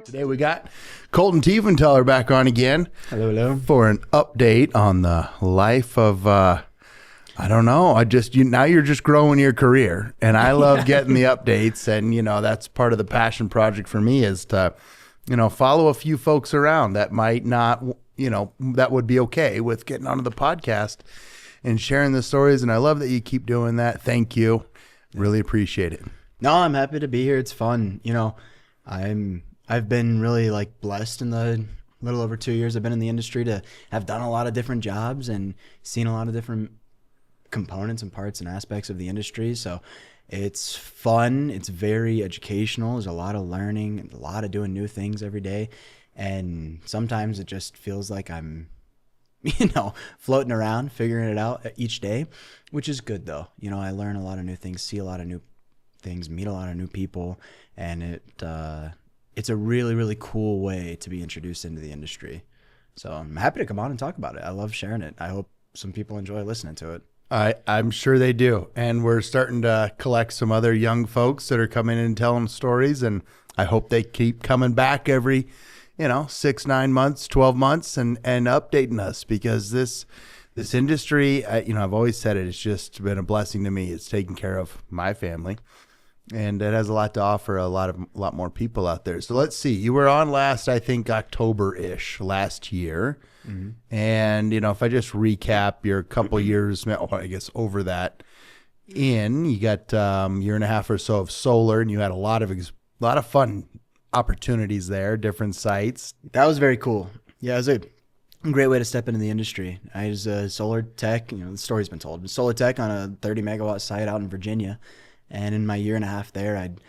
Today we got Colton Tiefenthaler back on again. Hello, hello. For an update on the life of, I don't know. Now you're just growing your career, and I love getting the updates. And, that's part of the passion project for me is to, follow a few folks around that might not, that would be okay with getting onto the podcast and sharing the stories. And I love that you keep doing that. Thank you. Really appreciate it. No, I'm happy to be here. It's fun. I've been really blessed in the little over 2 years I've been in the industry to have done a lot of different jobs and seen a lot of different components and parts and aspects of the industry. So it's fun. It's very educational. There's a lot of learning, a lot of doing new things every day. And sometimes it just feels like I'm, floating around, figuring it out each day, which is good though. I learn a lot of new things, see a lot of new things, meet a lot of new people, and it's a really, really cool way to be introduced into the industry. So I'm happy to come on and talk about it. I love sharing it. I hope some people enjoy listening to it. I'm sure they do. And we're starting to collect some other young folks that are coming in and telling stories. And I hope they keep coming back every, 6, 9 months, 12 months and updating us, because this industry, I've always said it's just been a blessing to me. It's taken care of my family. And it has a lot to offer a lot more people out there. So let's see. You were on last, I think, October-ish last year. Mm-hmm. And, if I just recap your couple years, I guess over that you got year and a half or so of solar, and you had a lot of fun opportunities there, different sites. That was very cool. Yeah, it was a great way to step into the industry. I was a solar tech, the story's been told, solar tech on a 30 megawatt site out in Virginia. And in my year and a half there, I'd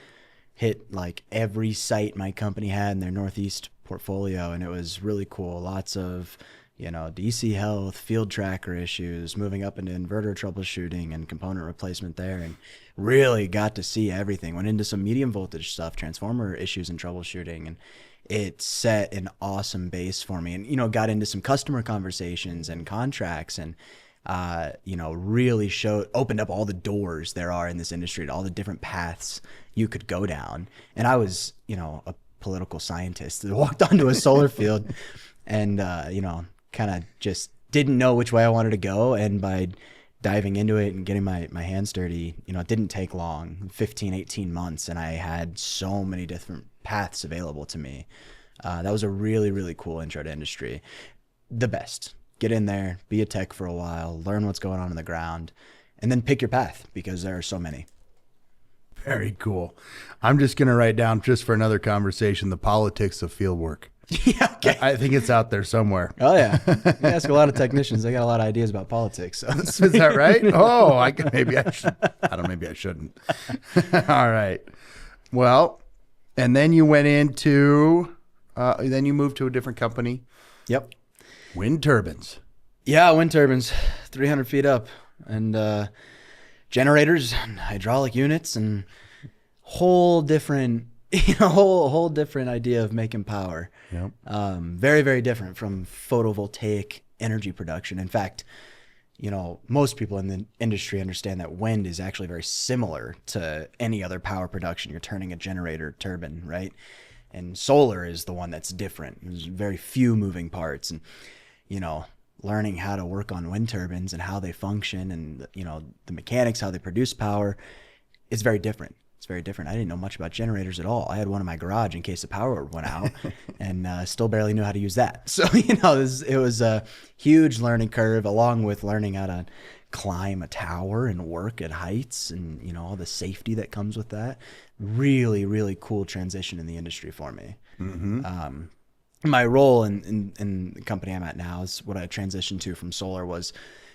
hit every site my company had in their Northeast portfolio. And it was really cool. Lots of, DC health, field tracker issues, moving up into inverter troubleshooting and component replacement there. And really got to see everything. Went into some medium voltage stuff, transformer issues and troubleshooting. And it set an awesome base for me. And, got into some customer conversations and contracts and really opened up all the doors there are in this industry, to all the different paths you could go down. And I was, a political scientist that walked onto a solar field and, kind of just didn't know which way I wanted to go. And by diving into it and getting my hands dirty, it didn't take long, 15, 18 months. And I had so many different paths available to me. That was a really, really cool intro to industry. The best. Get in there, be a tech for a while, learn what's going on the ground, and then pick your path, because there are so many. Very cool. I'm just going to write down, just for another conversation, the politics of field work. Yeah, okay. I think it's out there somewhere. Oh, yeah. You ask a lot of technicians. They got a lot of ideas about politics. So. Is that right? Oh, maybe I should. I don't know, maybe I shouldn't. All right. Well, and then you went into, then you moved to a different company. Yep. Wind turbines. Yeah, wind turbines, 300 feet up, and generators, and hydraulic units, and whole different, whole different idea of making power. Yep. Very, very different from photovoltaic energy production. In fact, most people in the industry understand that wind is actually very similar to any other power production. You're turning a generator turbine, right? And solar is the one that's different. There's very few moving parts, and learning how to work on wind turbines and how they function and, the mechanics, how they produce power, is very different. It's very different. I didn't know much about generators at all. I had one in my garage in case the power went out and still barely knew how to use that. So, it was a huge learning curve, along with learning how to climb a tower and work at heights and, all the safety that comes with that. Really, really cool transition in the industry for me. Mm-hmm. My role in the company I'm at now, is what I transitioned to from solar, was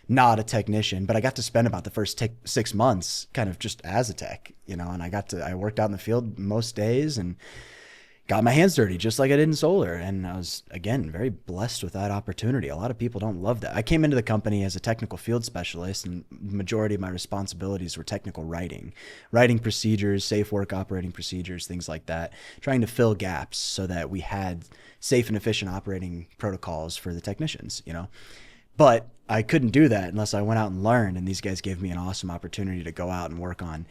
not a technician, but I got to spend about the first 6 months kind of just as a tech, and I worked out in the field most days and got my hands dirty just like I did in solar. And I was, again, very blessed with that opportunity. A lot of people don't love that. I came into the company as a technical field specialist, and the majority of my responsibilities were technical writing procedures, safe work operating procedures, things like that, trying to fill gaps so that we had safe and efficient operating protocols for the technicians, But I couldn't do that unless I went out and learned, and these guys gave me an awesome opportunity to go out and work on.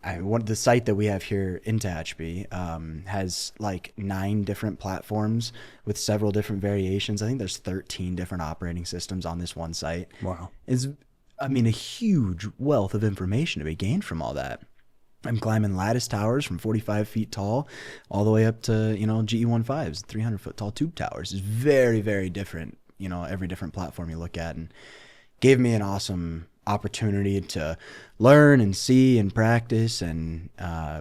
The site that we have here in Tehachapi has like 9 different platforms with several different variations. I think there's 13 different operating systems on this one site. Wow. A huge wealth of information to be gained from all that. I'm climbing lattice towers from 45 feet tall all the way up to, GE15s, 300-foot tall tube towers. It's very, very different, every different platform you look at, and gave me an awesome opportunity to learn and see and practice, and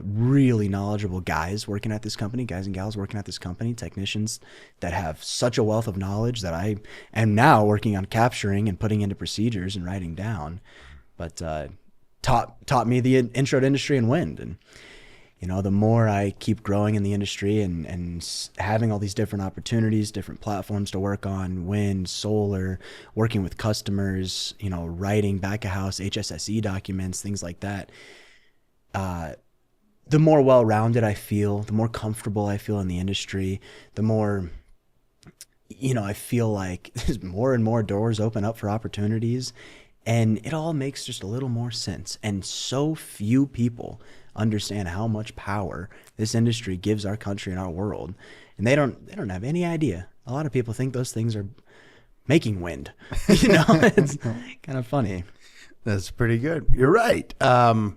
really knowledgeable guys and gals working at this company, technicians that have such a wealth of knowledge that I am now working on capturing and putting into procedures and writing down. But taught me the intro to industry and wind. And the more I keep growing in the industry and having all these different opportunities, different platforms to work on, wind, solar, working with customers, writing back of house HSSE documents, things like that, the more well-rounded I feel, the more comfortable I feel in the industry, the more I feel like there's more and more doors open up for opportunities, and it all makes just a little more sense. And so few people understand how much power this industry gives our country and our world, and they don't have any idea. A lot of people think those things are making wind. It's kind of funny. That's pretty good. You're right. I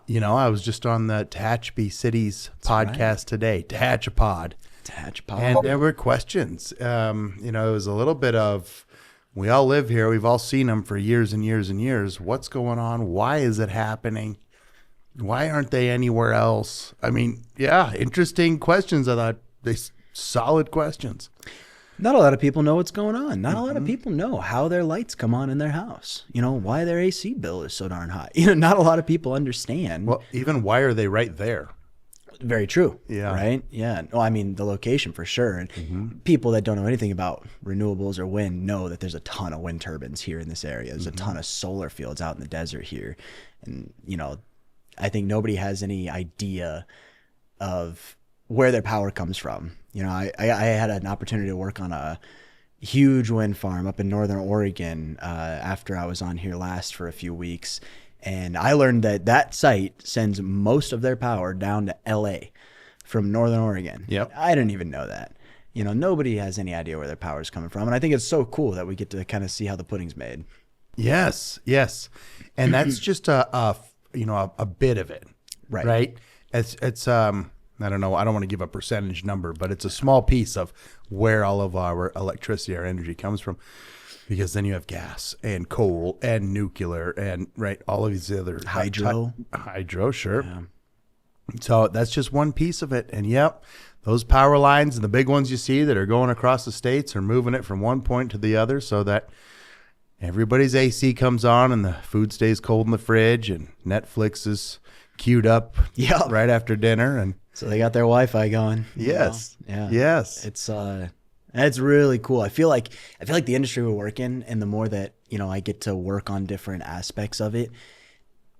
was just on the Tehachapi Cities podcast today, Tehachapod. And there were questions. It was a little bit of, we all live here. We've all seen them for years and years and years. What's going on? Why is it happening? Why aren't they anywhere else? Interesting questions. I thought they solid questions. Not a lot of people know what's going on. Not a lot of people know how their lights come on in their house. Why their AC bill is so darn high. Not a lot of people understand. Well, even why are they right there? Very true. Yeah. Right? Yeah. No, the location for sure. And people that don't know anything about renewables or wind know that there's a ton of wind turbines here in this area. There's a ton of solar fields out in the desert here. And, I think nobody has any idea of where their power comes from. I had an opportunity to work on a huge wind farm up in northern Oregon after I was on here last for a few weeks. And I learned that site sends most of their power down to LA from northern Oregon. Yep. I didn't even know that. Nobody has any idea where their power is coming from. And I think it's so cool that we get to kind of see how the pudding's made. Yes. And that's just a bit of it. Right. It's I don't know. I don't want to give a percentage number, but it's a small piece of where all of our electricity, our energy comes from. Because then you have gas and coal and nuclear and all of these other hydro, sure. Yeah. So that's just one piece of it. And those power lines and the big ones you see that are going across the states are moving it from one point to the other so that everybody's AC comes on and the food stays cold in the fridge and Netflix is queued up right after dinner. And so they got their Wi-Fi going. Yes. Yeah. Yes. It's really cool. I feel like the industry we work in, and the more that, I get to work on different aspects of it,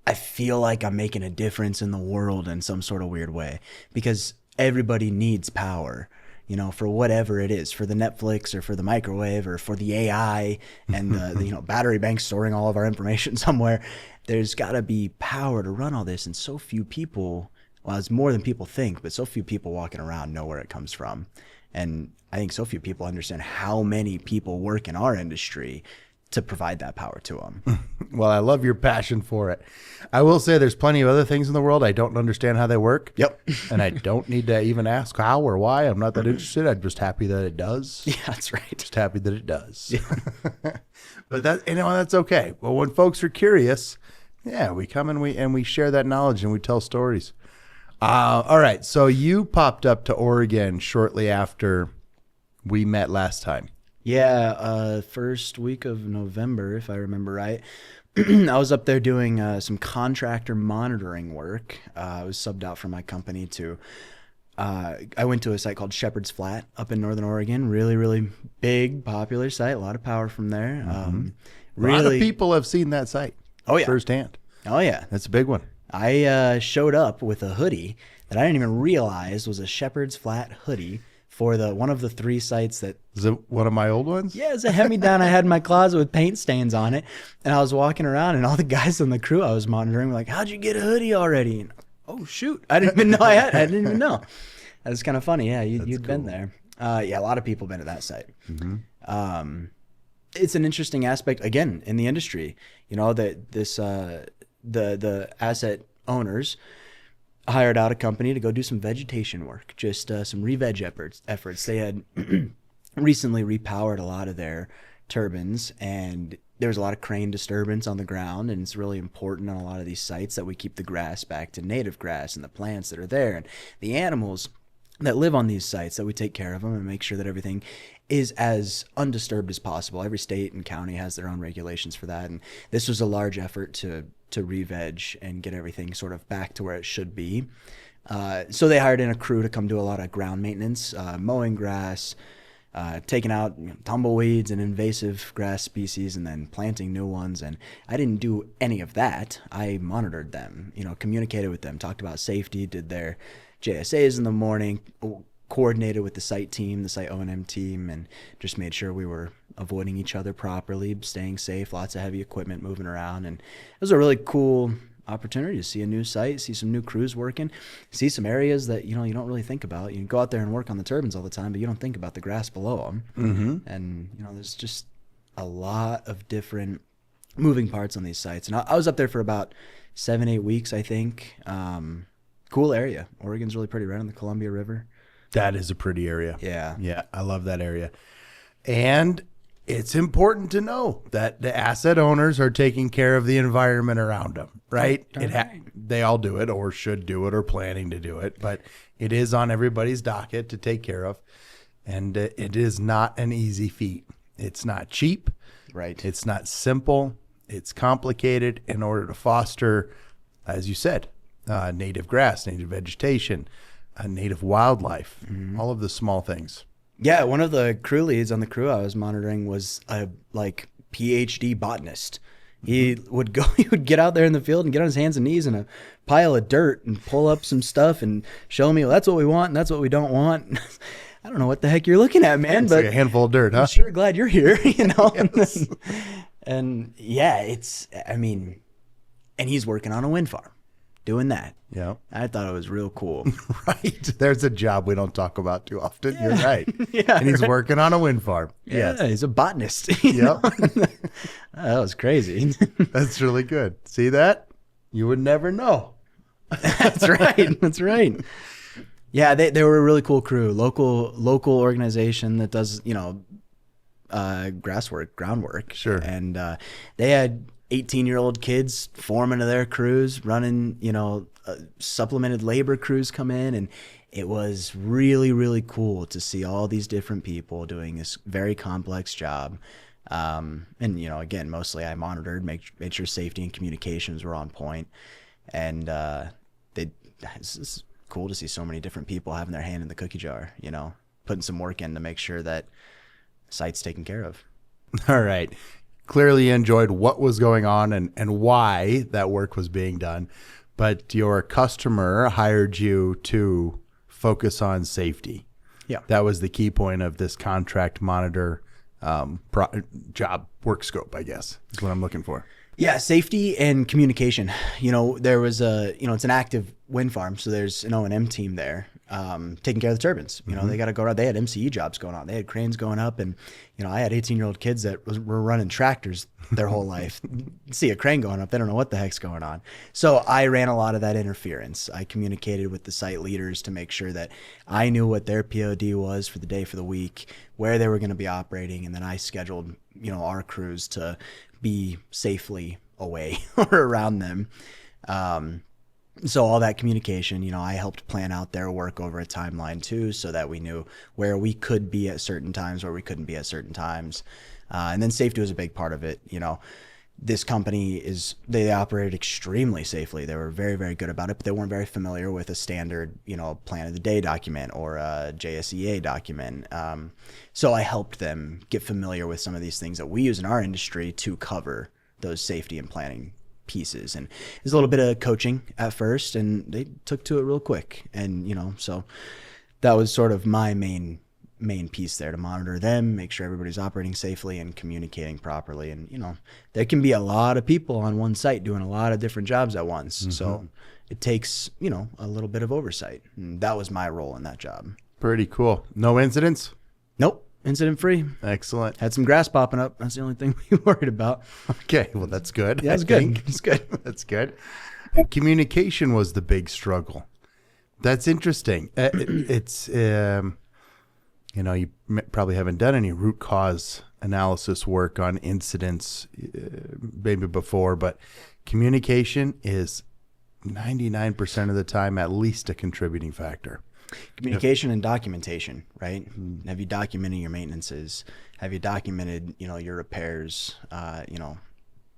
I feel like I'm making a difference in the world in some sort of weird way, because everybody needs power, for whatever it is, for the Netflix or for the microwave or for the AI and the battery banks storing all of our information somewhere. There's got to be power to run all this. And so few people, well, it's more than people think, but so few people walking around know where it comes from. And I think so few people understand how many people work in our industry to provide that power to them. Well, I love your passion for it. I will say there's plenty of other things in the world I don't understand how they work. Yep. And I don't need to even ask how or why. I'm not that interested. I'm just happy that it does. Yeah, that's right. Just happy that it does. Yeah. But that's okay. Well, when folks are curious, we come and we share that knowledge and we tell stories. All right. So you popped up to Oregon shortly after we met last time. Yeah, first week of November, if I remember right. I was up there doing some contractor monitoring work. I was subbed out from my company to, I went to a site called Shepherd's Flat up in Northern Oregon. Really, really big, popular site. A lot of power from there. A lot of people have seen that site firsthand. Oh, yeah. That's a big one. I showed up with a hoodie that I didn't even realize was a Shepherd's Flat hoodie for one of the 3 sites that. Is it one of my old ones? Yeah, it's a hand-me-down I had in my closet with paint stains on it. And I was walking around, and all the guys on the crew I was monitoring were like, "How'd you get a hoodie already?" And, oh, shoot. I didn't even know I didn't even know. That was kind of funny. Yeah, you'd been there. Yeah, a lot of people been at that site. Mm-hmm. It's an interesting aspect, again, in the industry. You know, that the asset owners hired out a company to go do some vegetation work, just some re-veg efforts. They had recently repowered a lot of their turbines, and there was a lot of crane disturbance on the ground, and it's really important on a lot of these sites that we keep the grass back to native grass and the plants that are there and the animals that live on these sites, that we take care of them and make sure that everything is as undisturbed as possible. Every state and county has their own regulations for that, and this was a large effort to re-veg and get everything sort of back to where it should be. So they hired in a crew to come do a lot of ground maintenance, mowing grass, taking out tumbleweeds and invasive grass species, and then planting new ones. And I didn't do any of that. I monitored them, communicated with them, talked about safety, did their JSAs in the morning, coordinated with the site team, the site O&M team, and just made sure we were avoiding each other properly, staying safe, lots of heavy equipment moving around. And it was a really cool opportunity to see a new site, see some new crews working, see some areas that you don't really think about. You go out there and work on the turbines all the time, but you don't think about the grass below them. Mm-hmm. And there's just a lot of different moving parts on these sites. And I was up there for about 7-8 weeks, I think. Cool area. Oregon's really pretty, right on the Columbia River. That is a pretty area. Yeah, I love that area. And it's important to know that the asset owners are taking care of the environment around them, right? They all do it, or should do it, or planning to do it, but it is on everybody's docket to take care of. And it is not an easy feat. It's not cheap. Right. It's not simple. It's complicated in order to foster, as you said, native grass, native vegetation, native wildlife, all of the small things. Yeah, one of the crew leads on the crew I was monitoring was a PhD botanist. He would get out there in the field and get on his hands and knees in a pile of dirt and pull up some stuff and show me, well, that's what we want and that's what we don't want. I don't know what the heck you're looking at, man. It's but like a handful of dirt, huh? I'm sure glad you're here, Yes. And yeah, and he's working on a wind farm, doing that. Yeah. I thought it was real cool. Right. There's a job we don't talk about too often. Yeah. You're right. Yeah, and he's working on a wind farm. Yeah, Yes. he's a botanist. Yep. That was crazy. That's really good. See that? You would never know. That's right. That's right. Yeah, they were a really cool crew. Local organization that does, groundwork. Sure. And they had 18-year-old kids forming their crews, running, supplemented labor crews come in, and it was really, really cool to see all these different people doing this very complex job. And again, mostly I monitored, made sure safety and communications were on point, and it's cool to see so many different people having their hand in the cookie jar, putting some work in to make sure that the site's taken care of. All right. Clearly enjoyed what was going on and why that work was being done. But your customer hired you to focus on safety. Yeah. That was the key point of this contract monitor job work scope, I guess, is what I'm looking for. Yeah, safety and communication. There was it's an active wind farm, so there's an O&M team there taking care of the turbines. They got to go around. They had MCE jobs going on. They had cranes going up, and I had 18-year-old kids that were running tractors their whole life. See a crane going up, they don't know what the heck's going on. So I ran a lot of that interference. I communicated with the site leaders to make sure that I knew what their POD was for the day, for the week, where they were going to be operating, and then I scheduled our crews to be safely away or around them. So all that communication, I helped plan out their work over a timeline too, so that we knew where we could be at certain times, where we couldn't be at certain times. And then safety was a big part of it. This company they operated extremely safely. They were very, very good about it, but they weren't very familiar with a standard, plan of the day document or a JSEA document. So I helped them get familiar with some of these things that we use in our industry to cover those safety and planning pieces. And there's a little bit of coaching at first, and they took to it real quick. And, so that was sort of my main main piece there to monitor them, make sure everybody's operating safely and communicating properly. And, there can be a lot of people on one site doing a lot of different jobs at once. So it takes, a little bit of oversight. And that was my role in that job. Pretty cool. No incidents? Nope. Incident free. Excellent. Had some grass popping up. That's the only thing we worried about. Okay. Well, that's good. Yeah, it's good. It's good. That's good. Communication was the big struggle. That's interesting. It's, you probably haven't done any root cause analysis work on incidents maybe before, but communication is 99% of the time at least a contributing factor. Communication and documentation, right? Have you documented your maintenances? Have you documented, your repairs?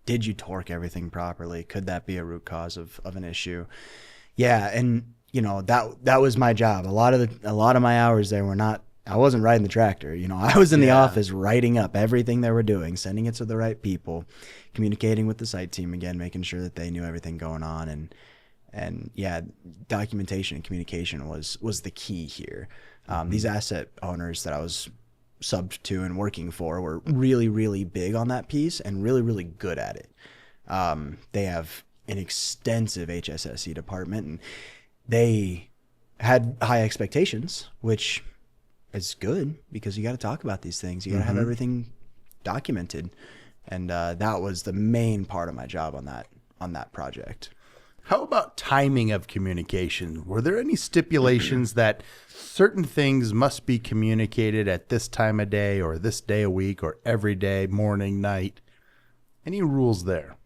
Did you torque everything properly? Could that be a root cause of an issue? Yeah, and that was my job. A lot of my hours there were not. I wasn't riding the tractor. I was in the office writing up everything they were doing, sending it to the right people, communicating with the site team again, making sure that they knew everything going on, and yeah, documentation and communication was the key here. These asset owners that I was subbed to and working for were really, really big on that piece and really, really good at it. They have an extensive HSSE department, and they had high expectations, which is good because you got to talk about these things. You got to have everything documented. And that was the main part of my job on that project. How about timing of communication? Were there any stipulations that certain things must be communicated at this time of day or this day a week or every day, morning, night? Any rules there?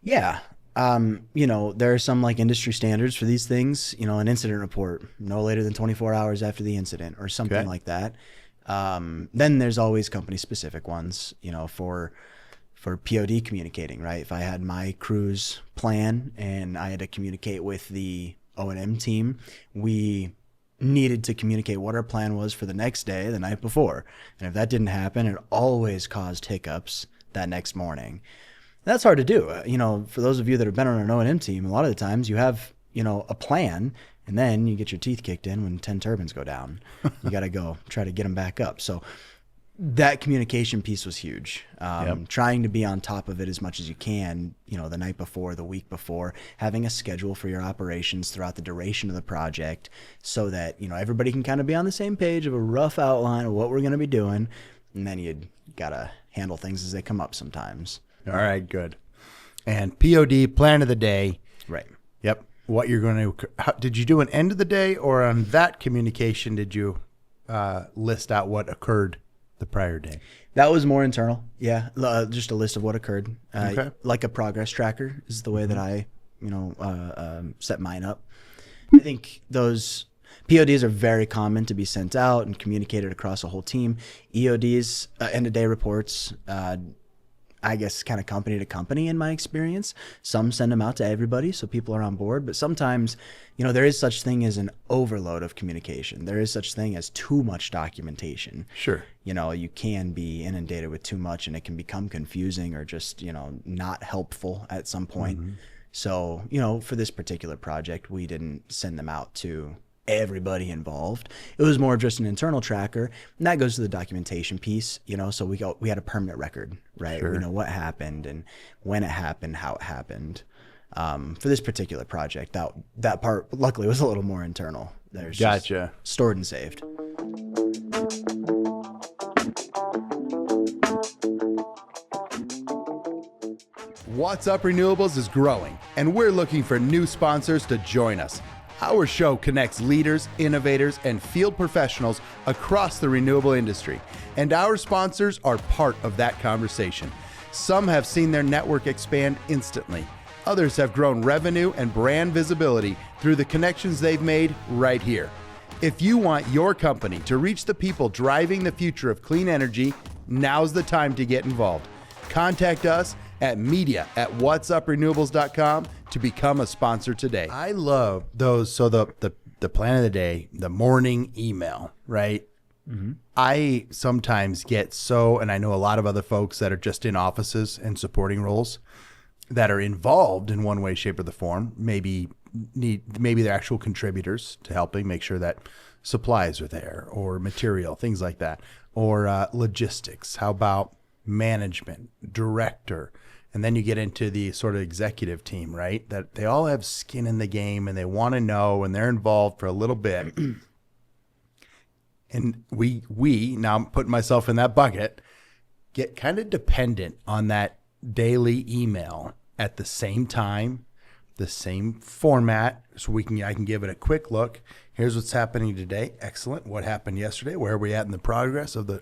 Yeah. There are some like industry standards for these things, an incident report no later than 24 hours after the incident or something like that. Then there's always company specific ones, for POD communicating, right? If I had my crew's plan and I had to communicate with the O&M team, we needed to communicate what our plan was for the next day, the night before. And if that didn't happen, it always caused hiccups that next morning. That's hard to do. For those of you that have been on an O&M team, a lot of the times you have, a plan, and then you get your teeth kicked in when 10 turbines go down. You got to go try to get them back up. So that communication piece was huge. Trying to be on top of it as much as you can, the night before, the week before, having a schedule for your operations throughout the duration of the project so that, everybody can kind of be on the same page of a rough outline of what we're going to be doing. And then you got to handle things as they come up sometimes. All right, good. And POD, plan of the day. Right. Yep. What you're going to, did you do an end of the day, or on that communication, did you list out what occurred the prior day? That was more internal. Yeah. Just a list of what occurred. Okay. Like a progress tracker is the way that I, set mine up. I think those PODs are very common to be sent out and communicated across a whole team. EODs, end of day reports, I guess kind of company to company in my experience. Some send them out to everybody so people are on board, but sometimes, there is such thing as an overload of communication. There is such thing as too much documentation. Sure. You can be inundated with too much and it can become confusing or just, not helpful at some point. So, for this particular project, we didn't send them out to everybody involved. It was more of just an internal tracker, and that goes to the documentation piece, so we had a permanent record, right? Sure. We know what happened and when it happened, how it happened. For this particular project, that part luckily was a little more internal. There's Gotcha. Just stored and saved. What's Up Renewables is growing, and we're looking for new sponsors to join us. Our show connects leaders, innovators, and field professionals across the renewable industry, and our sponsors are part of that conversation. Some have seen their network expand instantly. Others have grown revenue and brand visibility through the connections they've made right here. If you want your company to reach the people driving the future of clean energy, now's the time to get involved. Contact us at media@whatsuprenewables.com to become a sponsor today. I love those. So the plan of the day, the morning email, right? I sometimes get and I know a lot of other folks that are just in offices and supporting roles that are involved in one way, shape, or the form. Maybe they're actual contributors to helping make sure that supplies are there, or material, things like that, or logistics. How about management, director? And then you get into the sort of executive team, right? That they all have skin in the game and they want to know, and they're involved for a little bit. And we now I'm putting myself in that bucket, get kind of dependent on that daily email at the same time, the same format, so I can give it a quick look. Here's what's happening today. Excellent. What happened yesterday? Where are we at in the progress of the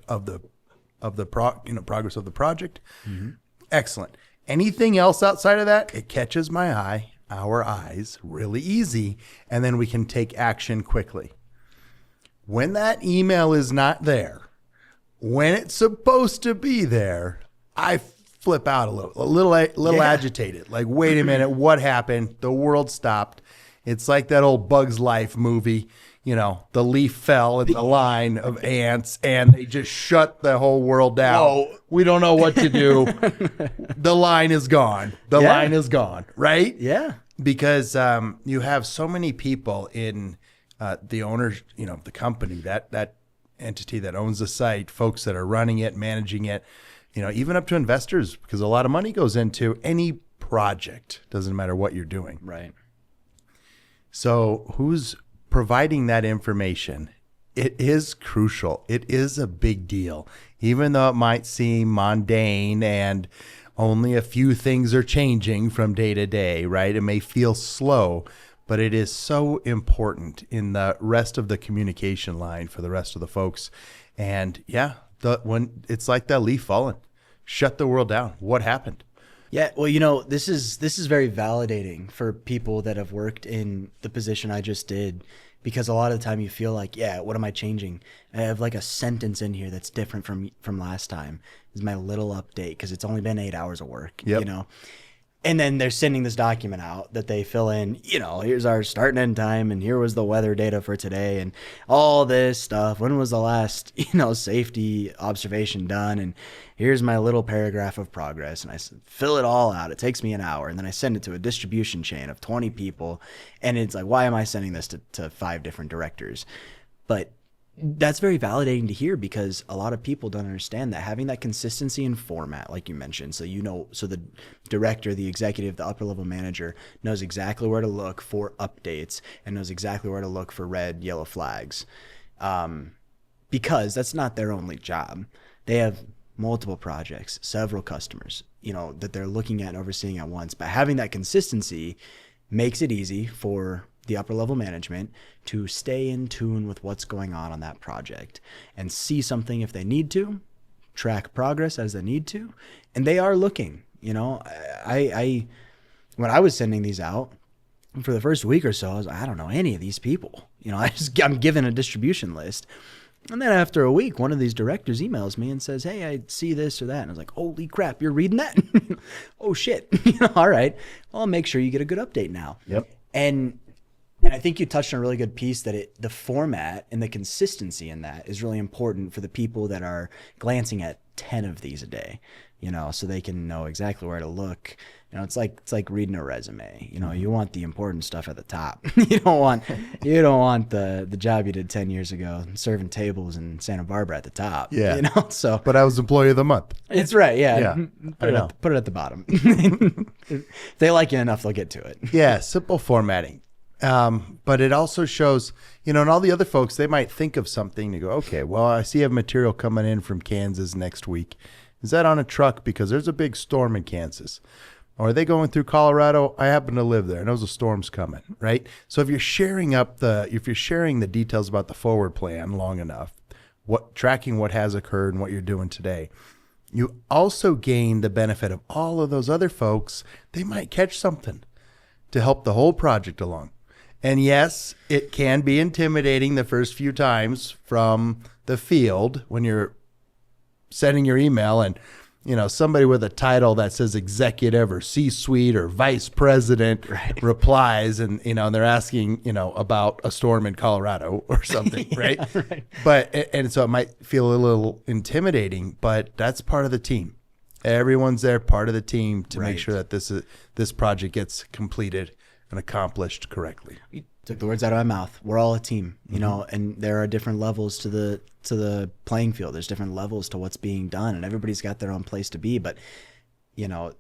progress of the project? Mm-hmm. Excellent. Anything else outside of that, it catches our eyes really easy, and then we can take action quickly. When that email is not there, when it's supposed to be there, I flip out a little agitated. Like, wait a minute, what happened? The world stopped. It's like that old Bugs Life movie. The leaf fell in the line of ants and they just shut the whole world down. Whoa. We don't know what to do. The line is gone. The line is gone, right? Yeah. Because you have so many people in the owners, the company, that entity that owns the site, folks that are running it, managing it, even up to investors, because a lot of money goes into any project. Doesn't matter what you're doing. Right. So who's providing that information? It is crucial. It is a big deal, even though it might seem mundane and only a few things are changing from day to day, right? It may feel slow, but it is so important in the rest of the communication line for the rest of the folks. And when it's like that leaf falling, shut the world down. What happened? Yeah, well, this is very validating for people that have worked in the position I just did, because a lot of the time you feel like, what am I changing? I have like a sentence in here that's different from last time. This is my little update because it's only been 8 hours of work, And then they're sending this document out that they fill in, here's our start and end time, and here was the weather data for today, and all this stuff. When was the last, safety observation done? And here's my little paragraph of progress. And I fill it all out. It takes me an hour. And then I send it to a distribution chain of 20 people. And it's like, why am I sending this to 5 different directors? But that's very validating to hear, because a lot of people don't understand that having that consistency in format, like you mentioned, so so the director, the executive, the upper level manager knows exactly where to look for updates and knows exactly where to look for red, yellow flags, because that's not their only job. They have multiple projects, several customers, that they're looking at and overseeing at once. But having that consistency makes it easy for the upper level management to stay in tune with what's going on that project and see something if they need to, track progress as they need to. And they are looking, I when I was sending these out for the first week or so, I was like, I don't know any of these people. I'm given a distribution list. And then after a week, one of these directors emails me and says, hey, I see this or that. And I was like, holy crap, you're reading that? Oh, shit. All right. Well, I'll make sure you get a good update now. Yep. And I think you touched on a really good piece, that the format and the consistency in that is really important for the people that are glancing at 10 of these a day, so they can know exactly where to look. It's like reading a resume. You want the important stuff at the top. You don't want the job you did 10 years ago serving tables in Santa Barbara at the top. Yeah. So But I was employee of the month. it's right. Yeah. Yeah. Put it at the bottom. If they like you enough, they'll get to it. Yeah. Simple formatting. But it also shows, and all the other folks, they might think of something to go, okay, well, I see you have material coming in from Kansas next week. Is that on a truck? Because there's a big storm in Kansas. Or are they going through Colorado? I happen to live there. I know the storm's coming, right? So if you're sharing the details about the forward plan long enough, tracking what has occurred and what you're doing today, you also gain the benefit of all of those other folks. They might catch something to help the whole project along. And yes, it can be intimidating the first few times from the field when you're sending your email and, somebody with a title that says executive or C-suite or vice president replies and, they're asking, about a storm in Colorado or something, right? Yeah, right. But, and so it might feel a little intimidating, but that's part of the team. Everyone's there, part of the team, to make sure that this project gets completed and accomplished correctly. Took the words out of my mouth. We're all a team, you know, and there are different levels to the playing field. There's different levels to what's being done, and everybody's got their own place to be. But, you know,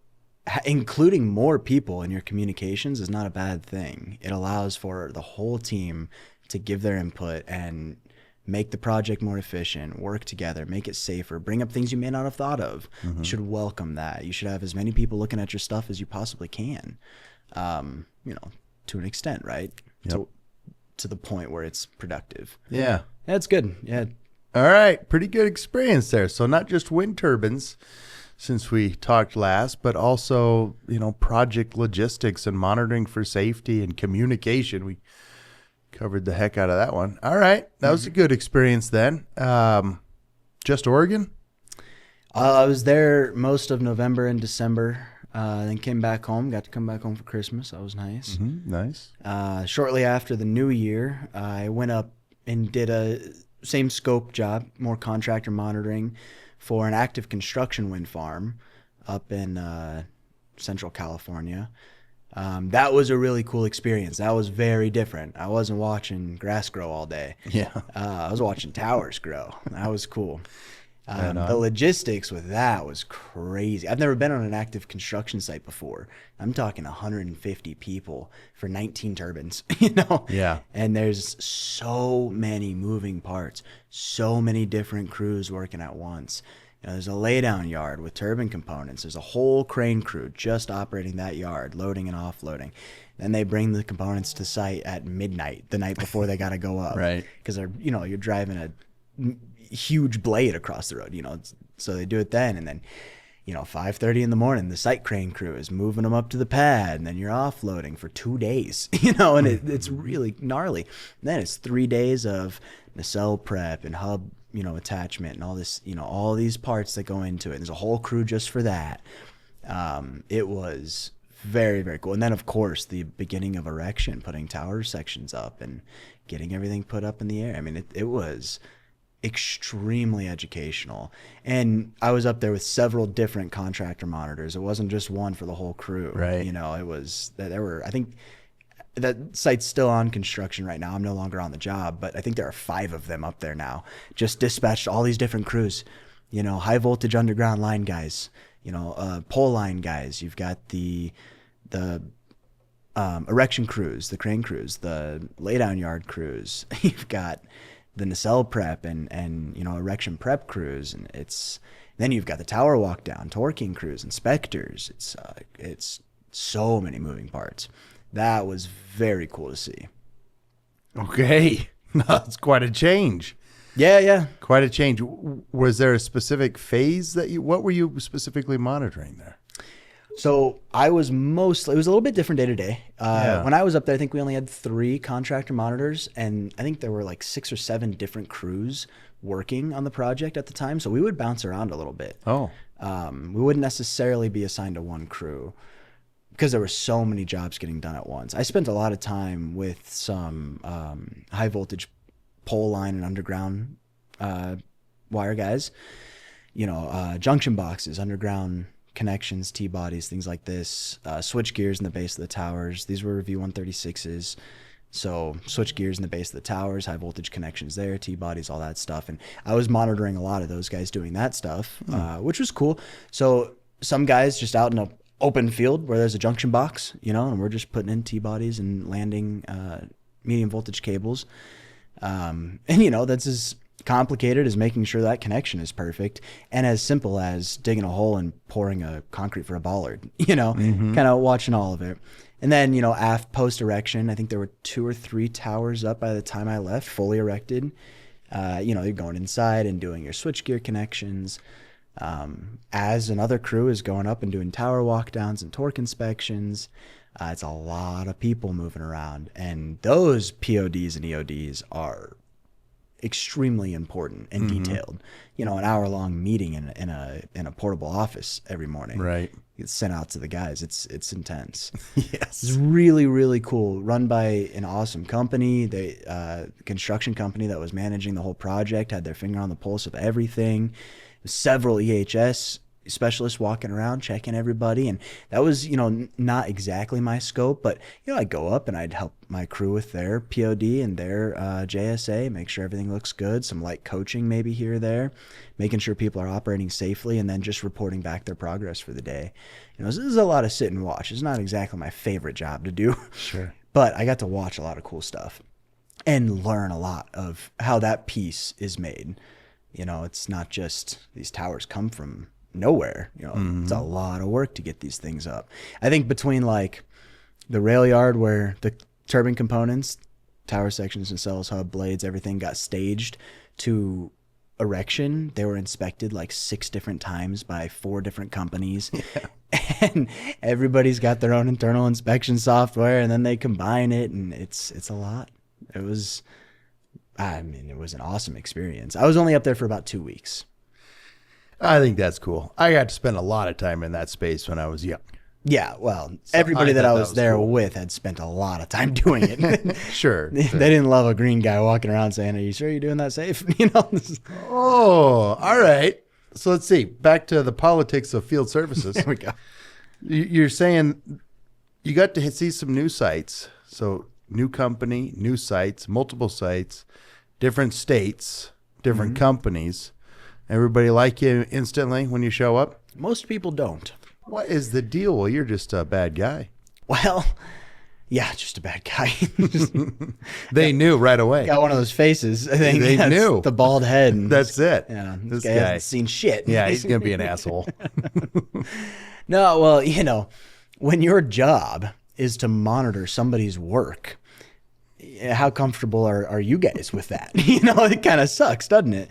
including more people in your communications is not a bad thing. It allows for the whole team to give their input and make the project more efficient, work together, make it safer, bring up things you may not have thought of. You should welcome that. You should have as many people looking at your stuff as you possibly can, you know, to an extent, right? Yep. To the point where it's productive. Yeah. That's good. Yeah. All right. Pretty good experience there. So not just wind turbines since we talked last, but also, you know, project logistics and monitoring for safety and communication. We covered the heck out of that one. All right. That was a good experience then. Just Oregon? I was there most of November and December. Then came back home. Got to come back home for Christmas. That was nice. Nice. Shortly after the new year, I went up and did a same scope job, more contractor monitoring for an active construction wind farm up in Central California. That was a really cool experience. That was very different. I wasn't watching grass grow all day. Yeah. I was watching towers grow. That was cool. The logistics with that was crazy. I've never been on an active construction site before. I'm talking 150 people for 19 turbines, you know? Yeah. And there's so many moving parts, so many different crews working at once. You know, there's a laydown yard with turbine components. There's a whole crane crew just operating that yard, loading and offloading. Then they bring the components to site at midnight, the night before they got to go up. Right. Because they're, you know, you're driving a huge blade across the road, you know, so they do it then. And then, you know, 5:30 in the morning, the site crane crew is moving them up to the pad, and then you're offloading for 2 days, you know, and it's really gnarly. And then it's 3 days of nacelle prep and hub, you know, attachment and all this, you know, all these parts that go into it. There's a whole crew just for that. It was very, very cool. And then, of course, the beginning of erection, putting tower sections up and getting everything put up in the air. I mean, it was extremely educational. And I was up there with several different contractor monitors. It wasn't just one for the whole crew. Right. You know, it was that there were, I think that site's still on construction right now. I'm no longer on the job, but I think there are 5 of them up there now, just dispatched all these different crews, you know, high voltage underground line guys, you know, pole line guys. You've got the erection crews, the crane crews, the laydown yard crews. You've got the nacelle prep and you know, erection prep crews, and then you've got the tower walk down, torquing crews, inspectors. It's so many moving parts. That was very cool to see. Okay. That's quite a change. Yeah. Quite a change. Was there a specific phase what were you specifically monitoring there? So it was a little bit different day to day. When I was up there, I think we only had 3 contractor monitors, and I think there were like 6 or 7 different crews working on the project at the time. So we would bounce around a little bit. Oh. We wouldn't necessarily be assigned to one crew because there were so many jobs getting done at once. I spent a lot of time with some high voltage pole line and underground wire guys, you know, junction boxes, underground connections, T-bodies, things like this, switch gears in the base of the towers. These were V136s. So switch gears in the base of the towers, high voltage connections there, T-bodies, all that stuff. And I was monitoring a lot of those guys doing that stuff, which was cool. So some guys just out in an open field where there's a junction box, you know, and we're just putting in T-bodies and landing medium voltage cables. And, you know, that's as complicated as making sure that connection is perfect, and as simple as digging a hole and pouring a concrete for a bollard, you know, kind of watching all of it. And then, you know, post erection, I think there were 2 or 3 towers up by the time I left, fully erected. You know, you're going inside and doing your switchgear connections. As another crew is going up and doing tower walkdowns and torque inspections. It's a lot of people moving around, and those PODs and EODs are extremely important and detailed. You know, an hour-long meeting in a portable office every morning. Right. It's sent out to the guys. It's intense. Yes. It's really, really cool. Run by an awesome company. The construction company that was managing the whole project had their finger on the pulse of everything. Several EHS specialists walking around checking everybody, and that was, you know, not exactly my scope, but you know, I'd go up and I'd help my crew with their POD and their JSA, make sure everything looks good, some light coaching maybe here or there, making sure people are operating safely, and then just reporting back their progress for the day. You know, this is a lot of sit and watch. It's not exactly my favorite job to do. Sure. But I got to watch a lot of cool stuff and learn a lot of how that piece is made. You know, it's not just these towers come from nowhere. You know, it's a lot of work to get these things up. I think between like the rail yard where the turbine components, tower sections, nacelles, hub, blades, everything got staged to erection, they were inspected like 6 different times by 4 different companies. Yeah. And everybody's got their own internal inspection software, and then they combine it, and it's a lot. It was an awesome experience. I was only up there for about 2 weeks. I think that's cool. I got to spend a lot of time in that space when I was young. Yeah, well, everybody that I was there with had spent a lot of time doing it. Sure. They didn't love a green guy walking around saying, "Are you sure you're doing that safe?" You know. Oh, all right. So let's see. Back to the politics of field services. There we go. You're saying you got to see some new sites. So new company, new sites, multiple sites, different states, different companies. Everybody like you instantly when you show up? Most people don't. What is the deal? Well, you're just a bad guy. Well, yeah, just a bad guy. They knew right away. Got one of those faces. I think they knew. The bald head. And that's it. Yeah, this guy hasn't seen shit. Yeah, he's going to be an asshole. No, well, you know, when your job is to monitor somebody's work, how comfortable are you guys with that? You know, it kind of sucks, doesn't it?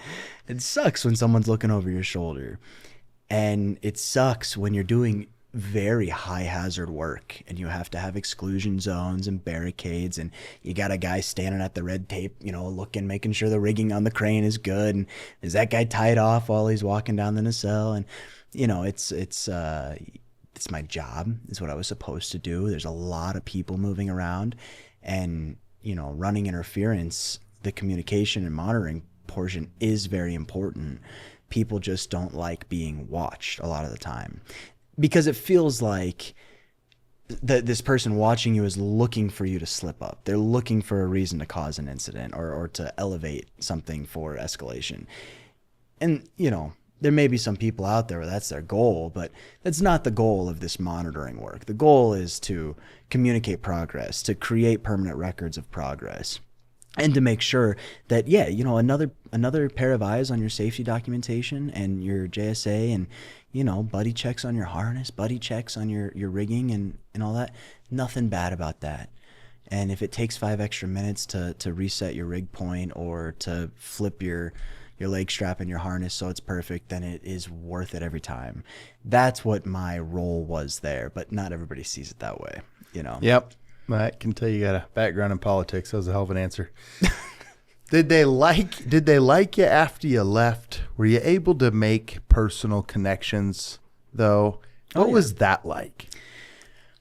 It sucks when someone's looking over your shoulder. And it sucks when you're doing very high hazard work and you have to have exclusion zones and barricades, and you got a guy standing at the red tape, you know, looking, making sure the rigging on the crane is good, and is that guy tied off while he's walking down the nacelle? And you know, it's my job. It's what I was supposed to do. There's a lot of people moving around, and you know, running interference, the communication and monitoring portion is very important. People just don't like being watched a lot of the time because it feels like this person watching you is looking for you to slip up. They're looking for a reason to cause an incident or to elevate something for escalation. And, you know, there may be some people out there where that's their goal, but that's not the goal of this monitoring work. The goal is to communicate progress, to create permanent records of progress, and to make sure that, yeah, you know, another pair of eyes on your safety documentation and your JSA, and, you know, buddy checks on your harness, buddy checks on your rigging and all that. Nothing bad about that. And if it takes 5 extra minutes to reset your rig point or to flip your leg strap in your harness so it's perfect, then it is worth it every time. That's what my role was there, but not everybody sees it that way, you know? Yep. I can tell you got a background in politics. That was a hell of an answer. Did they like you after you left? Were you able to make personal connections though? What was that like?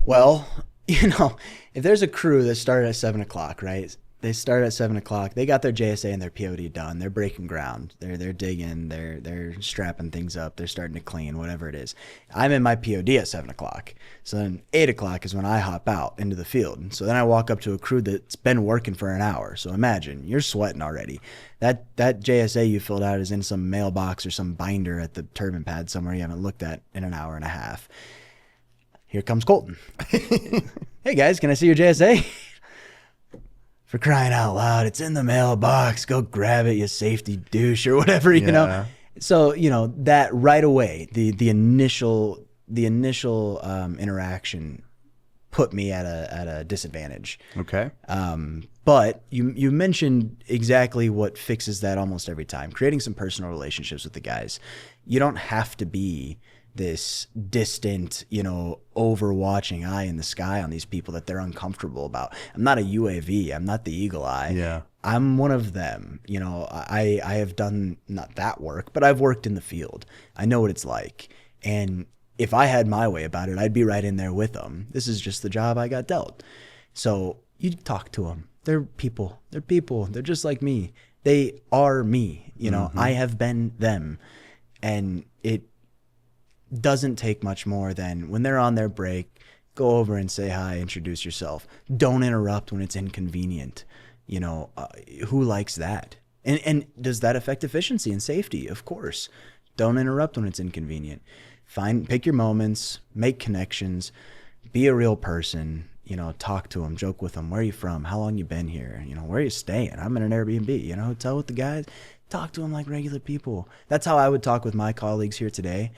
Well, you know, if there's a crew that started at 7 o'clock, right? They started at 7 o'clock. They got their JSA and their POD done. They're breaking ground. They're digging. They're strapping things up. They're starting to clean, whatever it is. I'm in my POD at 7 o'clock. So then 8 o'clock is when I hop out into the field. So then I walk up to a crew that's been working for an hour. So imagine, you're sweating already. That JSA you filled out is in some mailbox or some binder at the turbine pad somewhere you haven't looked at in an hour and a half. Here comes Colton. Hey guys, can I see your JSA? For crying out loud, it's in the mailbox. Go grab it, you safety douche, or whatever, you know. So, you know, that right away, the initial interaction put me at a disadvantage. Okay. But you mentioned exactly what fixes that almost every time. Creating some personal relationships with the guys. You don't have to be this distant, you know, overwatching eye in the sky on these people that they're uncomfortable about. I'm not a UAV. I'm not the eagle eye. Yeah. I'm one of them. You know, I have done not that work, but I've worked in the field. I know what it's like. And if I had my way about it, I'd be right in there with them. This is just the job I got dealt. So you talk to them. They're people. They're people. They're just like me. They are me. You know, I have been them. And doesn't take much more than when they're on their break, go over and say hi, introduce yourself. Don't interrupt when it's inconvenient. Who likes that? And does that affect efficiency and safety? Of course. Don't interrupt when it's inconvenient. Pick your moments, make connections, be a real person, talk to them, joke with them. Where are you from? How long you been here? Where are you staying? I'm in an Airbnb, hotel with the guys. Talk to them like regular people. That's how I would talk with my colleagues here today.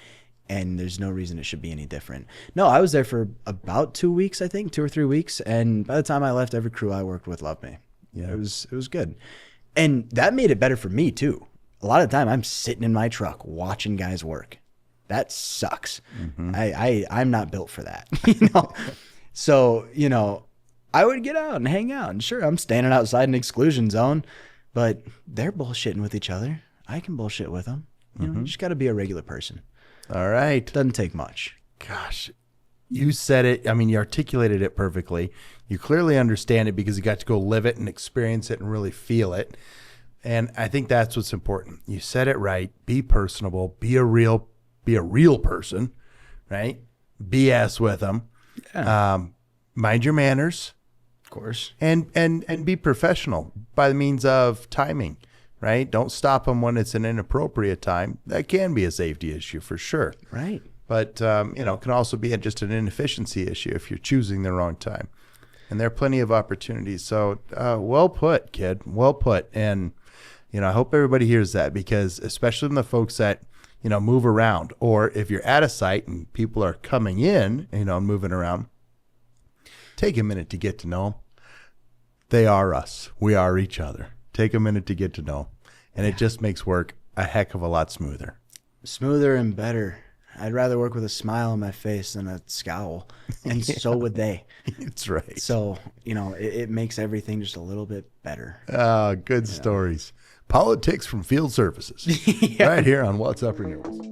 And there's no reason it should be any different. No, I was there for about 2 weeks, I think, 2 or 3 weeks. And by the time I left, every crew I worked with loved me. Yeah, it was good. And that made it better for me too. A lot of the time I'm sitting in my truck watching guys work. That sucks. Mm-hmm. I'm not built for that. So, I would get out and hang out. And sure, I'm standing outside an exclusion zone, but they're bullshitting with each other. I can bullshit with them. You just got to be a regular person. All right. Doesn't take much. Gosh, you said it. I mean, you articulated it perfectly. You clearly understand it because you got to go live it and experience it and really feel it. And I think that's what's important. You said it right. Be personable. Be a real person, right? BS with them. Yeah. Mind your manners, of course, and be professional by the means of timing, right? Don't stop them when it's an inappropriate time. That can be a safety issue for sure, right? But can also be just an inefficiency issue if you're choosing the wrong time. And there are plenty of opportunities. So well put, kid. Well put. And I hope everybody hears that, because especially in the folks that move around, or if you're at a site and people are coming in, moving around, take a minute to get to know them. They are us. We are each other. Take a minute to get to know them. And it just makes work a heck of a lot smoother. Smoother and better. I'd rather work with a smile on my face than a scowl. And so would they. That's right. So, it makes everything just a little bit better. Good stories. Politics from Field Services. Yeah. Right here on What's Up Renewables.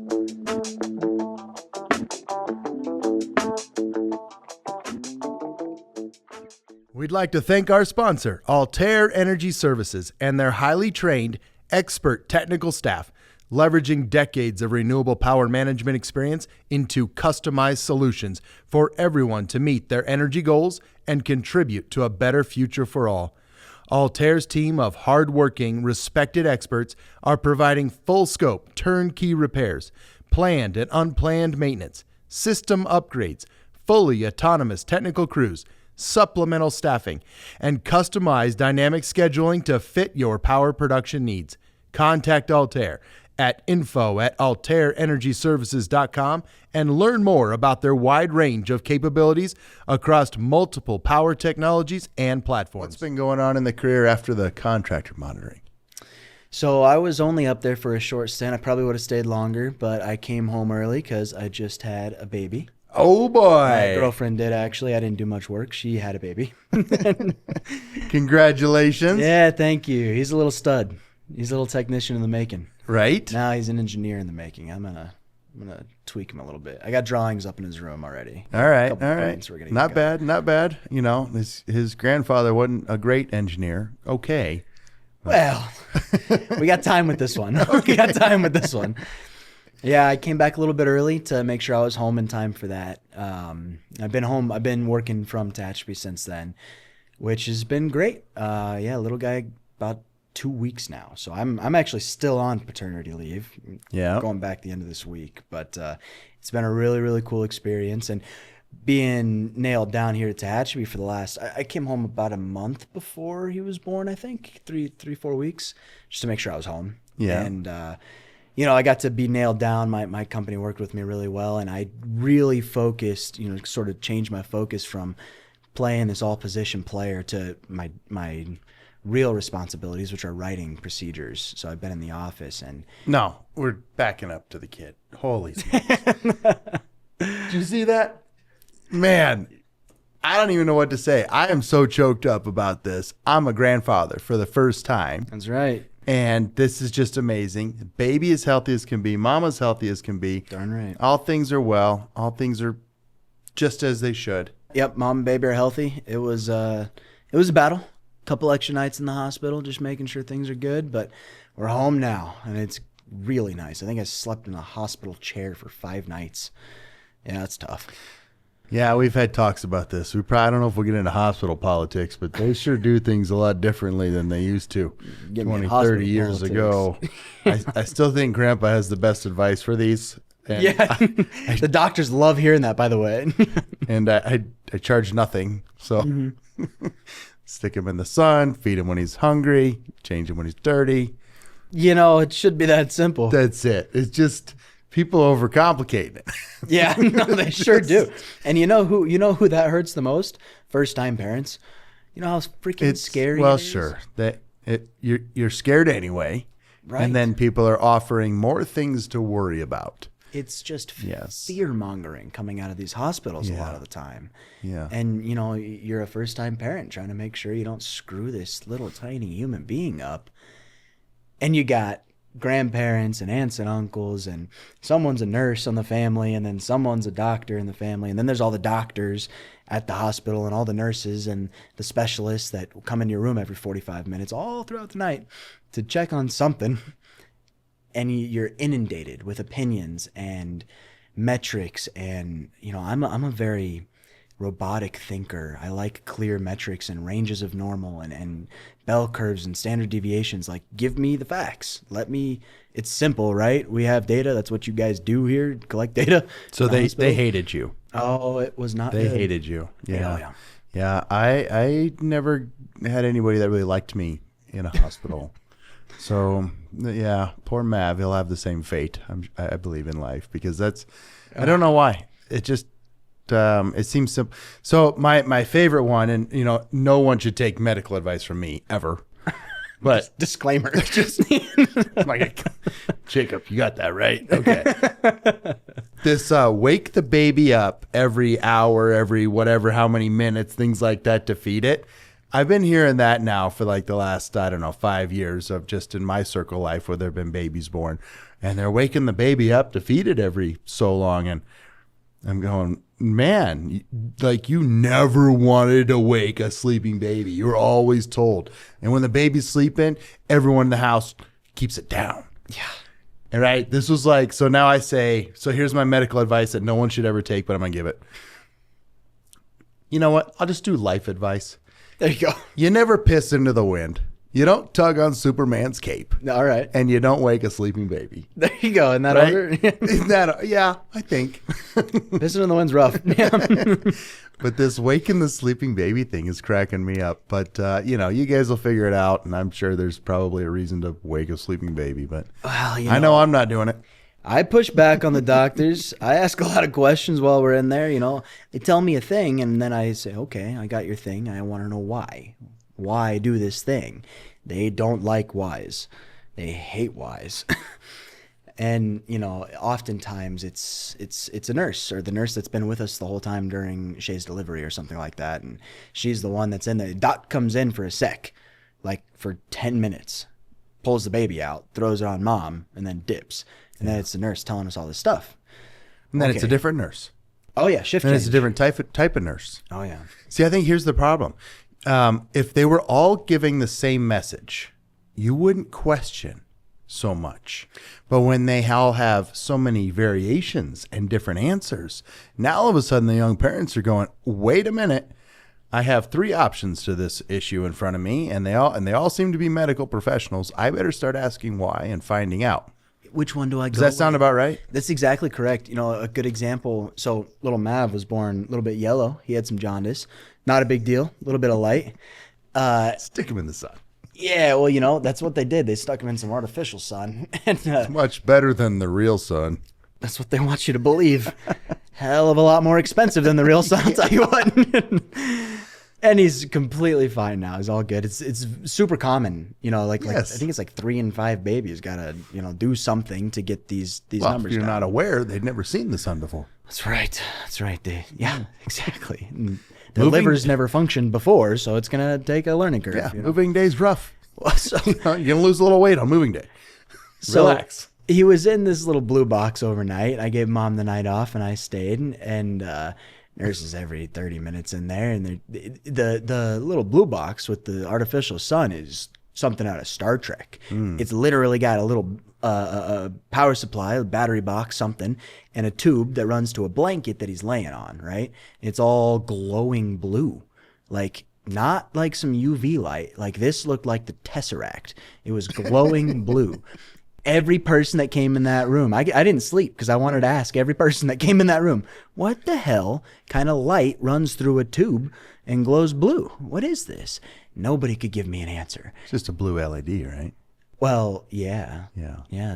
We'd like to thank our sponsor, Altair Energy Services, and their highly trained, expert technical staff, leveraging decades of renewable power management experience into customized solutions for everyone to meet their energy goals and contribute to a better future for all. Altair's team of hardworking, respected experts are providing full-scope, turnkey repairs, planned and unplanned maintenance, system upgrades, fully autonomous technical crews, supplemental staffing, and customized dynamic scheduling to fit your power production needs. Contact Altair at info@altairenergyservices.com and learn more about their wide range of capabilities across multiple power technologies and platforms. What's been going on in the career after the contractor monitoring? So I was only up there for a short stint. I probably would have stayed longer, but I came home early because I just had a baby. Oh, boy. My girlfriend did, actually. I didn't do much work. She had a baby. Congratulations. Yeah, thank you. He's a little stud. He's a little technician in the making. Right? Now he's an engineer in the making. I'm gonna tweak him a little bit. I got drawings up in his room already. All right. Not bad. His grandfather wasn't a great engineer. Okay. Well, we got time with this one. We got time with this one. Yeah, I came back a little bit early to make sure I was home in time for that. I've been home. I've been working from Tehachapi since then, which has been great. Little guy about 2 weeks now. So I'm actually still on paternity leave. Yeah. Going back the end of this week. But it's been a really, really cool experience. And being nailed down here at Tehachapi for the last, I came home about a month before he was born, I think, 4 weeks, just to make sure I was home. Yeah. And, I got to be nailed down. My company worked with me really well. And I really focused, sort of changed my focus from playing this all position player to my real responsibilities, which are writing procedures. So I've been in the office and... No, we're backing up to the kid. Holy smokes. Did you see that? Man, I don't even know what to say. I am so choked up about this. I'm a grandfather for the first time. That's right. And this is just amazing. The baby as healthy as can be. Mama's healthy as can be. Darn right. All things are well. All things are just as they should. Yep, mom and baby are healthy. It was a battle. Couple extra nights in the hospital, just making sure things are good, but we're home now, and it's really nice. I think I slept in a hospital chair for 5 nights. Yeah, that's tough. Yeah, we've had talks about this. I don't know if we'll get into hospital politics, but they sure do things a lot differently than they used to Get me in 20, hospital 30 years politics. ago. I still think Grandpa has the best advice for these. And Yeah, the doctors love hearing that, by the way. and I charge nothing. So stick him in the sun, feed him when he's hungry, change him when he's dirty. You know, it should be that simple. That's it. It's just people overcomplicate it. Yeah, no, they sure do. And you know who that hurts the most? First-time parents. You know how freaking scary Well, it is? sure. You're scared anyway. Right. And then people are offering more things to worry about. It's just Yes. fear-mongering coming out of these hospitals a lot of the time. Yeah. And, you know, you're a first-time parent trying to make sure you don't screw this little tiny human being up. And you got grandparents and aunts and uncles, and someone's a nurse on the family, and then someone's a doctor in the family, and then there's all the doctors at the hospital and all the nurses and the specialists that come in your room every 45 minutes all throughout the night to check on something. And you're inundated with opinions and metrics, and you know, I'm a very robotic thinker. I like clear metrics and ranges of normal and bell curves and standard deviations. Like, give me the facts. It's simple, right? We have data. That's what you guys do here, collect data. So they hated you. Oh, it was not They good. hated you. Yeah. Oh, yeah. Yeah. I never had anybody that really liked me in a hospital. So yeah, poor Mav. He'll have the same fate. I believe in life, because I don't know why. It just, it seems simple. So my favorite one, and you know, no one should take medical advice from me ever. But Disclaimer. like, Jacob, you got that right? Okay. This wake the baby up every hour, every whatever, how many minutes, things like that to feed it. I've been hearing that now for like the last, 5 years of just in my circle of life where there have been babies born, and they're waking the baby up to feed it every so long. And I'm going, man, like, you never wanted to wake a sleeping baby. You were always told. And when the baby's sleeping, everyone in the house keeps it down. Yeah. All right. This was like, so now I say, so here's my medical advice that no one should ever take, but I'm going to give it. You know what? I'll just do life advice. There you go. You never piss into the wind. You don't tug on Superman's cape. All right. And you don't wake a sleeping baby. There you go. In that Right? order. Isn't that, yeah, I think. Pissing in the wind's rough. Yeah. But this waking the sleeping baby thing is cracking me up. But, you know, you guys will figure it out. And I'm sure there's probably a reason to wake a sleeping baby. But Well, I know I'm not doing it. I push back on the doctors. I ask a lot of questions while we're in there. You know, they tell me a thing, and then I say, okay, I got your thing. I want to know why. Why do this thing? They don't like whys. They hate whys. And, you know, oftentimes it's a nurse, or the nurse that's been with us the whole time during Shay's delivery or something like that. And she's the one that's in there. Doc comes in for a sec, like for 10 minutes, pulls the baby out, throws it on mom, and then dips. And then it's the nurse telling us all this stuff. And then it's a Okay. different nurse. Oh, yeah, shift And change. it's a different type of nurse. Oh, yeah. See, I think here's the problem. If they were all giving the same message, you wouldn't question so much. But when they all have so many variations and different answers, now all of a sudden the young parents are going, wait a minute. I have 3 options to this issue in front of me, and they all seem to be medical professionals. I better start asking why and finding out. Which one do I go Does that sound with? about right? That's exactly correct. You know, a good example. So little Mav was born a little bit yellow. He had some jaundice. Not a big deal. A little bit of light. Stick him in the sun. Yeah, well, you know, that's what they did. They stuck him in some artificial sun. And Much better than the real sun. that's what they want you to believe. Hell of a lot more expensive than the real sun, I'll tell you what. And he's completely fine now. He's all good. It's super common, you know. Like I Yes. think it's like 3 in 5 babies gotta, you know, do something to get these Well, numbers if you're down. not aware, they'd never seen the sun before. That's right. That's right. Yeah, exactly. And the Moving- liver's never functioned before, so it's gonna take a learning curve. Yeah, you know? moving day's rough. So, You're going to lose a little weight on moving day. so Relax. he was in this little blue box overnight. I gave mom the night off, and I stayed. And nurses every 30 minutes in there, and the little blue box with the artificial sun is something out of Star Trek. It's literally got a little a power supply, a battery box, something, and a tube that runs to a blanket that he's laying on, right? It's all glowing blue. Like, not like some UV light. Like, this looked like the Tesseract. It was glowing blue. Every person that came in that room, I didn't sleep because I wanted to ask every person that came in that room, what the hell kind of light runs through a tube and glows blue? What is this? Nobody could give me an answer. It's just a blue LED, right? Well, yeah,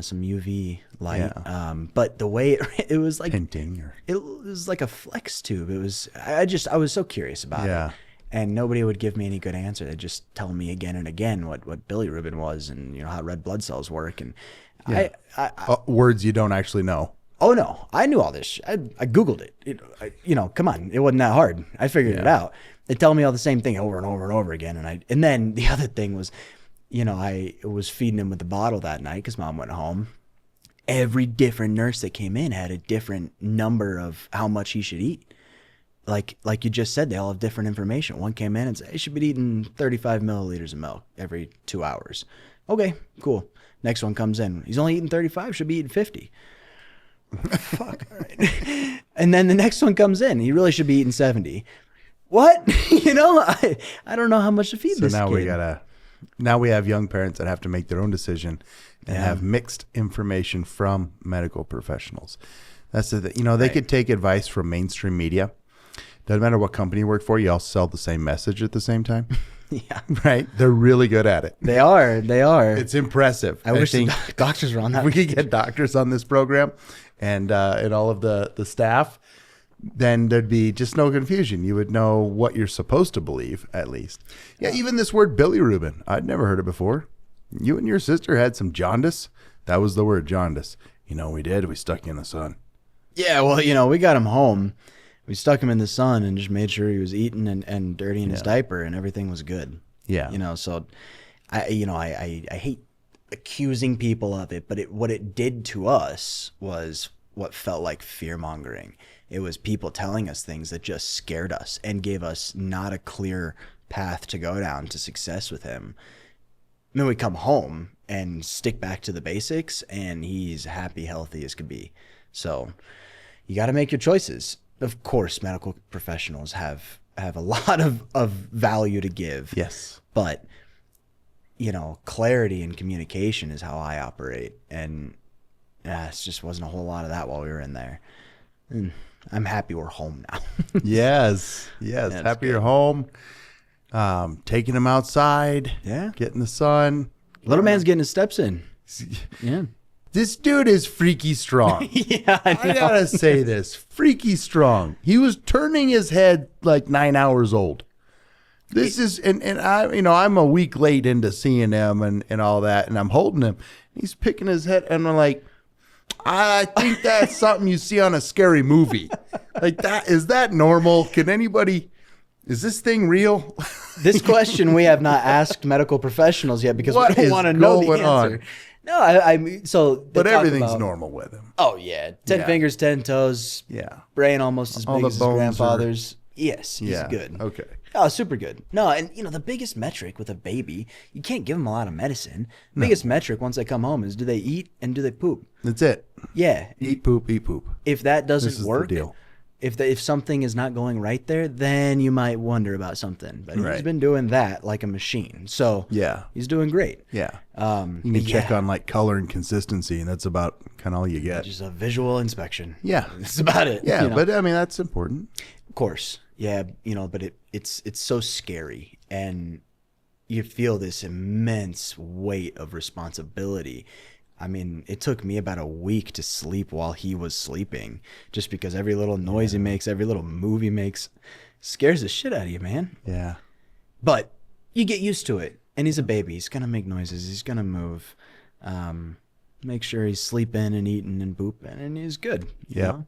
some UV light. Yeah. But the way it was like Hinting or it was like a flex tube. It was I was so curious about it, and nobody would give me any good answer. They'd just tell me again and again what bilirubin was and how red blood cells work. And I words you don't actually know. Oh no, I knew all this. I Googled it. Come on, it wasn't that hard. I figured it out. They tell me all the same thing over and over and over again. And then the other thing was, I was feeding him with the bottle that night because Mom went home. Every different nurse that came in had a different number of how much he should eat. Like you just said, they all have different information. One came in and said, he should be eating 35 milliliters of milk every 2 hours. Okay, cool. Next one comes in. He's only eating 35, should be eating 50. Fuck, all right. And then the next one comes in. He really should be eating 70. What? I don't know how much to feed this kid. Now we have young parents that have to make their own decision and have mixed information from medical professionals. That's the thing. They could take advice from mainstream media. Doesn't matter what company you work for, you all sell the same message at the same time. Yeah. Right? They're really good at it. They are. It's impressive. I wish the doctors were on that. We could get doctors on this program and all of the staff, then there'd be just no confusion. You would know what you're supposed to believe, at least. Yeah, even this word bilirubin, I'd never heard it before. You and your sister had some jaundice. That was the word, jaundice. We did. We stuck you in the sun. Yeah, well, we got him home. We stuck him in the sun and just made sure he was eating and dirty in his diaper and everything was good. Yeah. So I hate accusing people of it, but what it did to us was what felt like fear mongering. It was people telling us things that just scared us and gave us not a clear path to go down to success with him. And then we come home and stick back to the basics and he's happy, healthy as could be. So you got to make your choices. Of course, medical professionals have a lot of value to give. Yes. But, clarity and communication is how I operate. And it just wasn't a whole lot of that while we were in there. And I'm happy we're home now. Yes. Happy you're home. Taking him outside. Yeah. Getting the sun. Little man's getting his steps in. Yeah. This dude is freaky strong. Yeah, I gotta say this. Freaky strong. He was turning his head like 9 hours old. This is, and I, I'm a week late into seeing him and all that, and I'm holding him. He's picking his head, and I'm like, I think that's something you see on a scary movie. Like that, is that normal? Is this thing real? This question we have not asked medical professionals yet because we don't want to know the answer. No, I mean, but everything's normal with him. Oh yeah, 10 fingers, 10 toes. Yeah, brain almost as big as his grandfather's. Yes, he's Yeah. good. Okay. Oh, super good. No, and the biggest metric with a baby, you can't give them a lot of medicine. The biggest metric once they come home is do they eat and do they poop? That's it. Yeah. Eat, poop, eat, poop. If that This doesn't is work, the deal. if something is not going right there, then you might wonder about something. But he's Right. been doing that like a machine. So Yeah. he's doing great. Yeah. You can check yeah. on like color and consistency, and that's about kind of all you get. Just a visual inspection. Yeah. That's about it. Yeah, but I mean that's important. Of course. Yeah, but it's so scary and you feel this immense weight of responsibility. I mean, it took me about a week to sleep while he was sleeping just because every little noise he makes, every little move he makes scares the shit out of you, man. Yeah. But you get used to it. And he's a baby. He's going to make noises. He's going to move. Make sure he's sleeping and eating and pooping, and he's good. You know?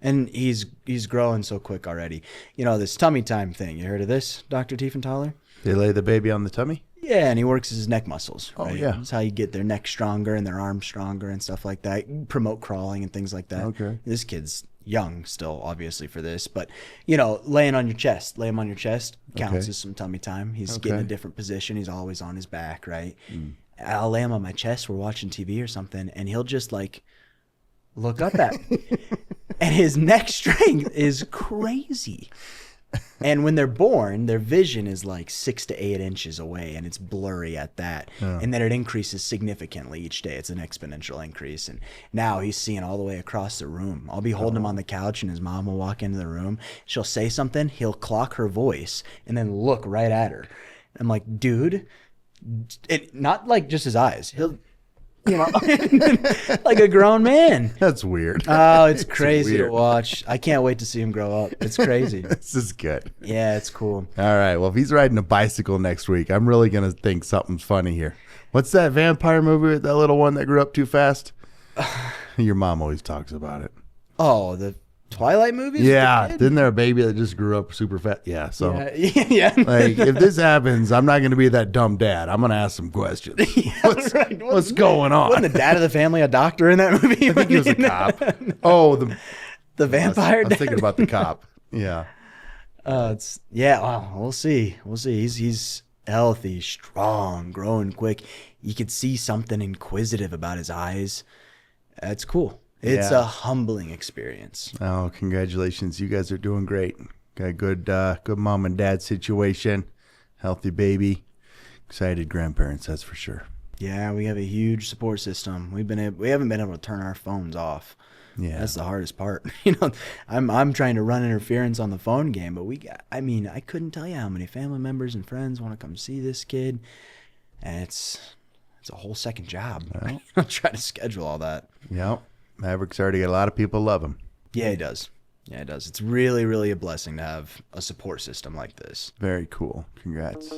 And he's growing so quick already. This tummy time thing. You heard of this, Dr. Tiefenthaler? They lay the baby on the tummy? Yeah, and he works his neck muscles. Right? Oh, yeah. That's how you get their neck stronger and their arms stronger and stuff like that. You promote crawling and things like that. Okay. This kid's young still, obviously, for this. But, laying on your chest. Lay him on your chest counts as some tummy time. He's getting a different position. He's always on his back, right? I'll lay him on my chest. We're watching TV or something, and he'll just like look up at me. And his neck strength is crazy. And when they're born, their vision is like 6 to 8 inches away, and it's blurry at that. Yeah. And then it increases significantly each day. It's an exponential increase. And now he's seeing all the way across the room. I'll be holding him on the couch, and his mom will walk into the room. She'll say something. He'll clock her voice and then look right at her. I'm like, dude, not like just his eyes. He'll, like a grown man. That's weird. Oh, it's crazy weird. to watch. I can't wait to see him grow up. It's crazy. This is good. Yeah, it's cool. All right. Well, if he's riding a bicycle next week, I'm really going to think something's funny here. What's that vampire movie with that little one that grew up too fast? Your mom always talks about it. Oh, the Twilight movies? Yeah. Isn't there a baby that just grew up super fast? Yeah. So, Yeah. like, if this happens, I'm not going to be that dumb dad. I'm going to ask some questions. What's going on? Wasn't the dad of the family a doctor in that movie? I think he was a cop. Oh, the vampire I was dad? thinking about the cop. Yeah. We'll see. He's healthy, strong, growing quick. You could see something inquisitive about his eyes. That's cool. It's a humbling experience. Oh, congratulations. You guys are doing great. Got a good mom and dad situation. Healthy baby. Excited grandparents, that's for sure. Yeah, we have a huge support system. We haven't been able to turn our phones off. Yeah. That's the hardest part. I'm trying to run interference on the phone game, but I couldn't tell you how many family members and friends want to come see this kid. And it's a whole second job. Well. I'll try to schedule all that. Yep. Maverick's already got a lot of people love him. Yeah, he does. It's really, really a blessing to have a support system like this. Very cool. Congrats.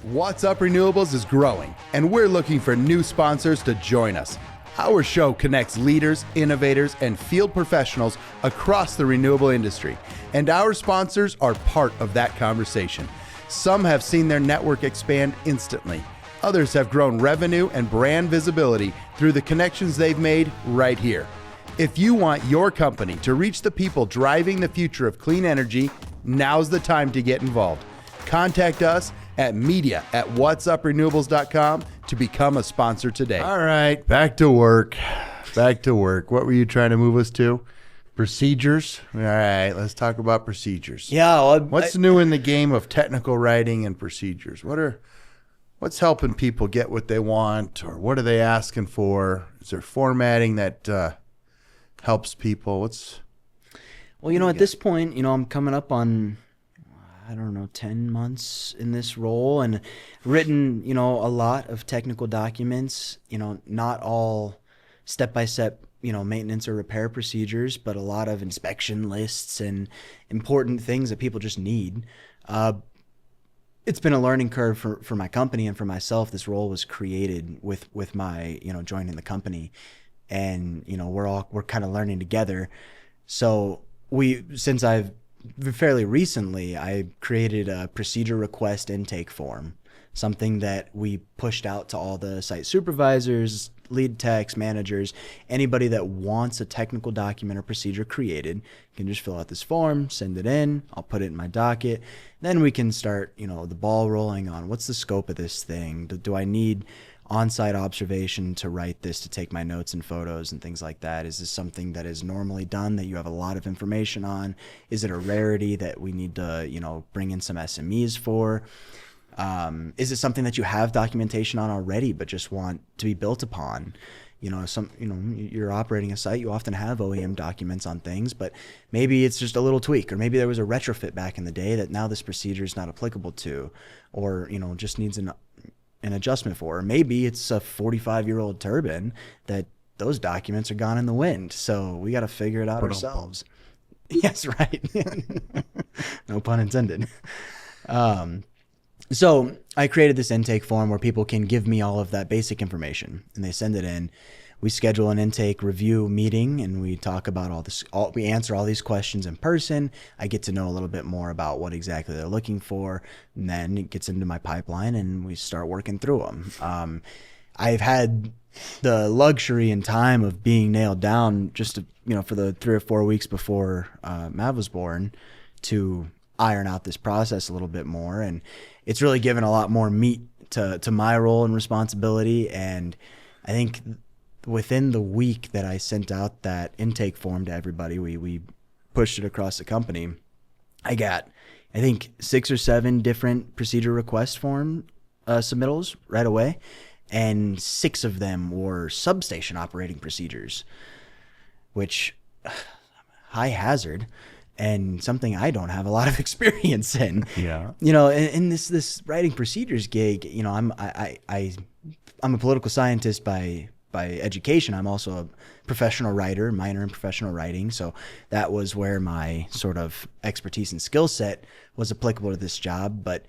What's Up Renewables is growing, and we're looking for new sponsors to join us. Our show connects leaders, innovators, and field professionals across the renewable industry, and our sponsors are part of that conversation. Some have seen their network expand instantly. Others have grown revenue and brand visibility through the connections they've made right here. If you want your company to reach the people driving the future of clean energy, now's the time to get involved. Contact us at media@whatsuprenewables.com to become a sponsor today. All right, back to work. What were you trying to move us to? Procedures. All right, let's talk about procedures. Yeah. Well, What's new in the game of technical writing and procedures? What's helping people get what they want, or what are they asking for? Is there formatting that helps people? At this point, I'm coming up on, 10 months in this role, and written, a lot of technical documents, not all step-by-step, maintenance or repair procedures, but a lot of inspection lists and important things that people just need. It's been a learning curve for my company and for myself. This role was created with my, joining the company, and, we're kind of learning together. So fairly recently, I created a procedure request intake form, something that we pushed out to all the site supervisors, lead techs, managers, anybody that wants a technical document or procedure created can just fill out this form, send it in, I'll put it in my docket. Then we can start, the ball rolling on what's the scope of this thing. Do I need on-site observation to write this, to take my notes and photos and things like that? Is this something that is normally done that you have a lot of information on? Is it a rarity that we need to, bring in some SMEs for? Is it something that you have documentation on already but just want to be built upon? You're operating a site, you often have OEM documents on things, but maybe it's just a little tweak, or maybe there was a retrofit back in the day that now this procedure is not applicable to, or just needs an adjustment for. Or maybe it's a 45-year-old turbine that those documents are gone in the wind, so we got to figure it out ourselves. Yes, right. No pun intended. So I created this intake form where people can give me all of that basic information, and they send it in. We schedule an intake review meeting, and we talk about all this. We answer all these questions in person. I get to know a little bit more about what exactly they're looking for, and then it gets into my pipeline, and we start working through them. I've had the luxury and time of being nailed down just to, for the 3 or 4 weeks before Mav was born, to iron out this process a little bit more. And it's really given a lot more meat to my role and responsibility. And I think within the week that I sent out that intake form to everybody, we pushed it across the company. I got, I think, 6 or 7 different procedure request form submittals right away. And 6 of them were substation operating procedures, which high hazard and something I don't have a lot of experience in. Yeah. You know, in this writing procedures gig, you know, I'm a political scientist by education. I'm also a professional writer, minor in professional writing. So that was where my sort of expertise and skill set was applicable to this job. But,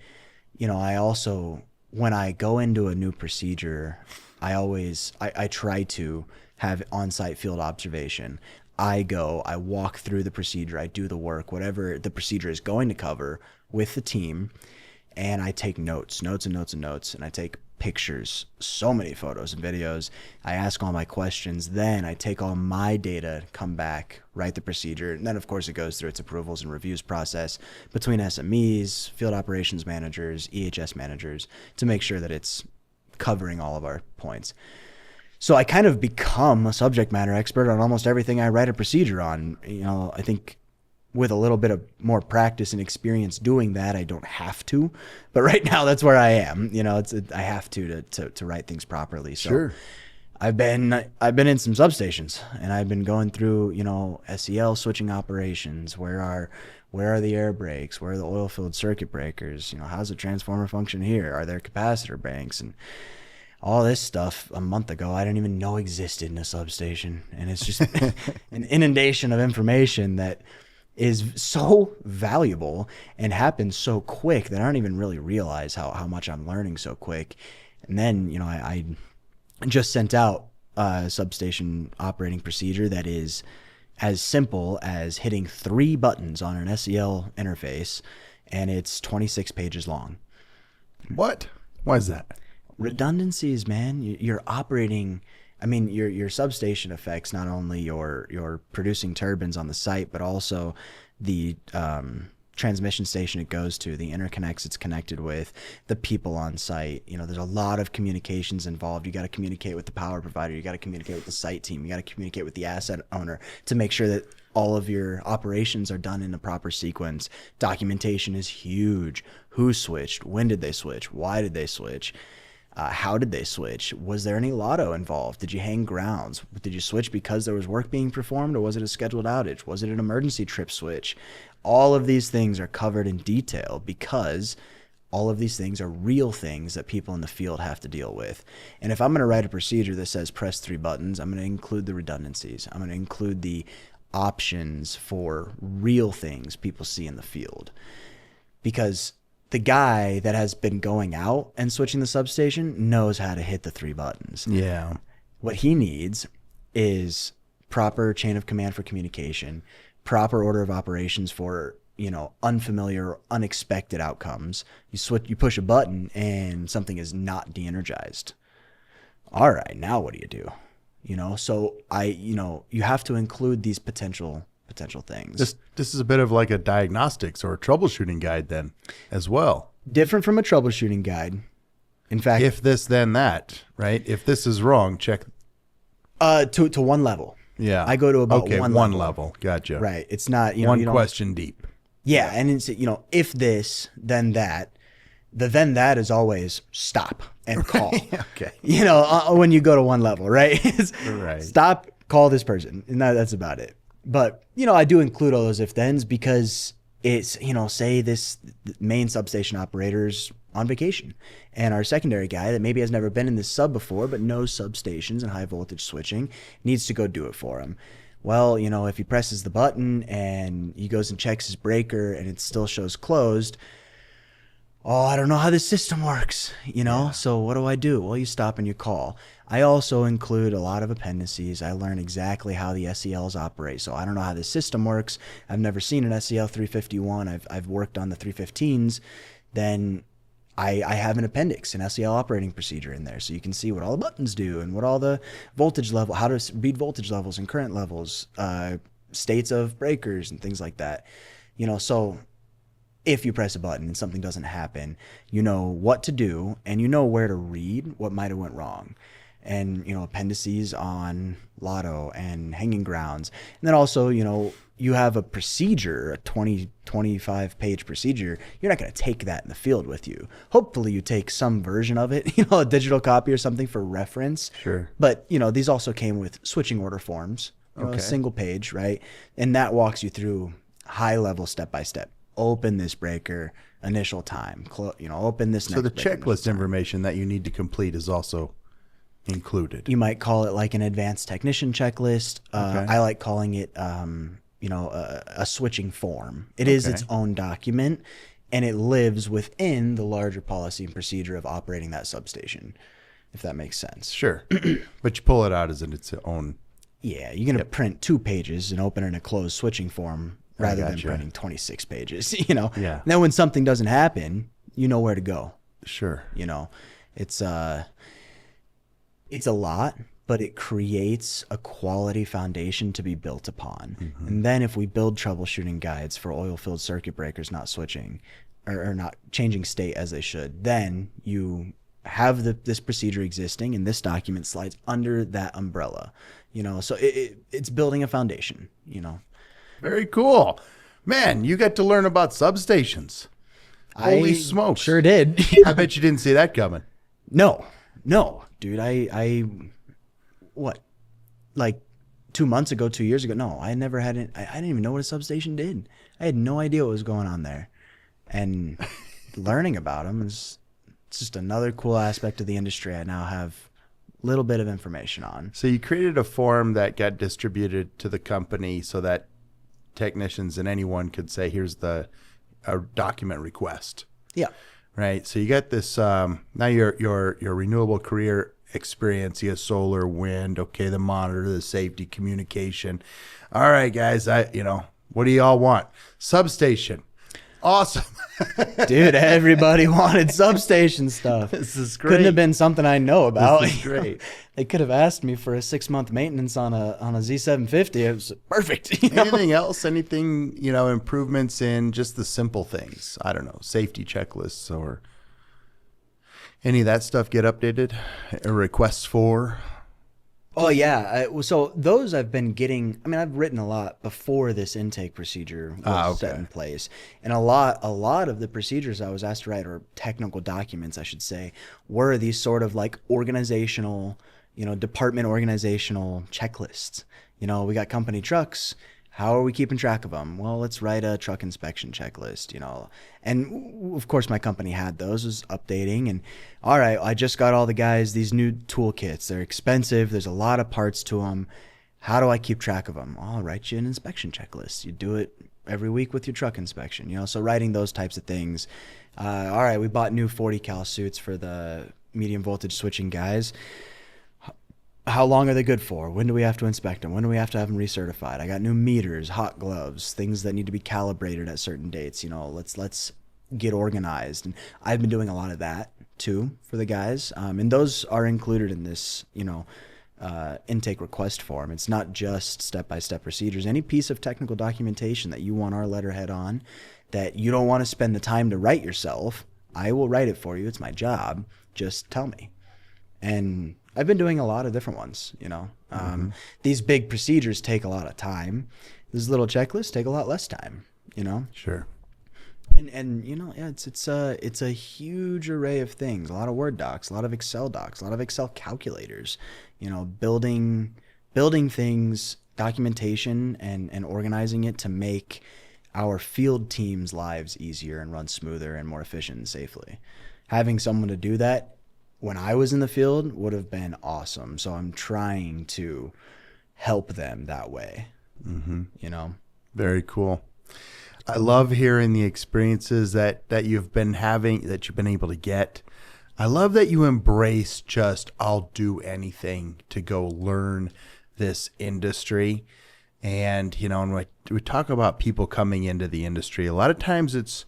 you know, I also, when I go into a new procedure, I try to have on-site field observation. I walk through the procedure, I do the work, whatever the procedure is going to cover with the team, and I take notes, and I take pictures, so many photos and videos. I ask all my questions, then I take all my data, come back, write the procedure, and then of course it goes through its approvals and reviews process between SMEs, field operations managers, EHS managers, to make sure that it's covering all of our points. So I kind of become a subject matter expert on almost everything I write a procedure on. You know, I think with a little bit of more practice and experience doing that, I don't have to. But right now, that's where I am. You know, I have to write things properly. So Sure. I've been in some substations, and I've been going through, you know, SEL switching operations. Where are the air brakes? Where are the oil filled circuit breakers? You know, how's the transformer function here? Are there capacitor banks? And all this stuff a month ago I didn't even know existed in a substation. And it's just an inundation of information that is so valuable and happens so quick that I don't even really realize how much I'm learning so quick. And then, you know, I just sent out a substation operating procedure that is as simple as hitting 3 buttons on an SEL interface, and it's 26 pages long. What? Why is that? Redundancies, man. You're operating, I mean, your substation affects not only your producing turbines on the site, but also the transmission station it goes to, the interconnects it's connected with, the people on site. You know, there's a lot of communications involved. You got to communicate with the power provider. You got to communicate with the site team. You got to communicate with the asset owner to make sure that all of your operations are done in a proper sequence. Documentation is huge. Who switched? When did they switch? Why did they switch? How did they switch? Was there any lotto involved? Did you hang grounds? Did you switch because there was work being performed, or was it a scheduled outage? Was it an emergency trip switch? All of these things are covered in detail because all of these things are real things that people in the field have to deal with. And if I'm going to write a procedure that says press 3 buttons, I'm going to include the redundancies. I'm going to include the options for real things people see in the field. Because the guy that has been going out and switching the substation knows how to hit the 3 buttons. Yeah. What he needs is proper chain of command for communication, proper order of operations for, you know, unfamiliar, unexpected outcomes. You push a button and something is not de-energized. All right, now what do you do? You know, so you have to include these potential things. This is a bit of like a diagnostics or a troubleshooting guide then as well. Different from a troubleshooting guide. In fact, If this, then that, right? If this is wrong, check. to one level. Yeah. I go to about okay, one level. Gotcha. Right. It's not, you know, One you don't- question deep. Yeah, and it's, you know, if this, then that. The then that is always stop and call. Okay. You know, when you go to one level, right? It's Right. Stop, call this person, and that's about it. But, you know, I do include all those if-thens because it's, you know, say this main substation operator's on vacation, and our secondary guy that maybe has never been in this sub before but knows substations and high voltage switching needs to go do it for him. Well, you know, if he presses the button and he goes and checks his breaker and it still shows closed, oh, I don't know how this system works, you know? So what do? Well, you stop and you call. I also include a lot of appendices. I learn exactly how the SELs operate. So I don't know how this system works. I've never seen an SEL 351. I've worked on the 315s. Then I have an appendix, an SEL operating procedure in there. So you can see what all the buttons do and what all the voltage level, how to read voltage levels and current levels, states of breakers and things like that. So if you press a button and something doesn't happen, you know what to do and you know where to read what might have went wrong. And, appendices on lotto and hanging grounds. And then also, you have a procedure, a 25 page procedure. You're not going to take that in the field with you. Hopefully you take some version of it, a digital copy or something for reference. Sure. But, these also came with switching order forms, a single page, right? And that walks you through high level step by step. Open this breaker, initial time, open this. So the checklist information that you need to complete is also included. You might call it like an advanced technician checklist. I like calling it, a switching form. It is its own document, and it lives within the larger policy and procedure of operating that substation, if that makes sense. Sure. But you pull it out as its own. Yeah, you're going to print 2 pages and open it in a closed switching form rather than printing 26 pages, Yeah. And then when something doesn't happen, you know where to go. Sure. It's a lot, but it creates a quality foundation to be built upon. Mm-hmm. And then if we build troubleshooting guides for oil-filled circuit breakers not switching or not changing state as they should, then you have this procedure existing and this document slides under that umbrella. So it's building a foundation, Very cool. Man, you got to learn about substations. Holy smokes. Sure did. I bet you didn't see that coming. No, dude, I what, like 2 months ago, 2 years ago? No, I never had it. I didn't even know what a substation did. I had no idea what was going on there. And learning about them is just another cool aspect of the industry I now have a little bit of information on. So you created a form that got distributed to the company so that technicians and anyone could say, here's a document request. Yeah. Right. So you got this, now your renewable career experience, you have solar, wind, the monitor, the safety, communication. All right, guys, what do y'all want? Substation. Awesome. Dude, everybody wanted substation stuff. This is great. Couldn't have been something I know about. This is great. They could have asked me for a 6-month maintenance on a Z750. It was perfect. Anything else? Anything, improvements in just the simple things? I don't know, safety checklists or any of that stuff get updated? Requests for? Oh, yeah. So those I've been getting. I mean, I've written a lot before this intake procedure was set in place. And a lot of the procedures I was asked to write, or technical documents, I should say, were these sort of like organizational, department organizational checklists. We got company trucks. How are we keeping track of them? Well, let's write a truck inspection checklist, And of course, my company had those, was updating. And all right, I just got all the guys these new toolkits. They're expensive. There's a lot of parts to them. How do I keep track of them? I'll write you an inspection checklist. You do it every week with your truck inspection, So writing those types of things. All right, we bought new 40 cal suits for the medium voltage switching guys. How long are they good for? When do we have to inspect them? When do we have to have them recertified? I got new meters, hot gloves, things that need to be calibrated at certain dates. Let's get organized. And I've been doing a lot of that too for the guys. And those are included in this, intake request form. It's not just step-by-step procedures. Any piece of technical documentation that you want our letterhead on that you don't want to spend the time to write yourself, I will write it for you. It's my job. Just tell me. And I've been doing a lot of different ones, These big procedures take a lot of time. These little checklists take a lot less time, Sure. And it's a huge array of things. A lot of Word docs, a lot of Excel docs, a lot of Excel calculators, building things, documentation and organizing it to make our field teams' lives easier and run smoother and more efficient and safely. Having someone to do that when I was in the field would have been awesome. So I'm trying to help them that way, Very cool. I love hearing the experiences that you've been having, that you've been able to get. I love that you embrace just, I'll do anything to go learn this industry. And, when we talk about people coming into the industry, a lot of times it's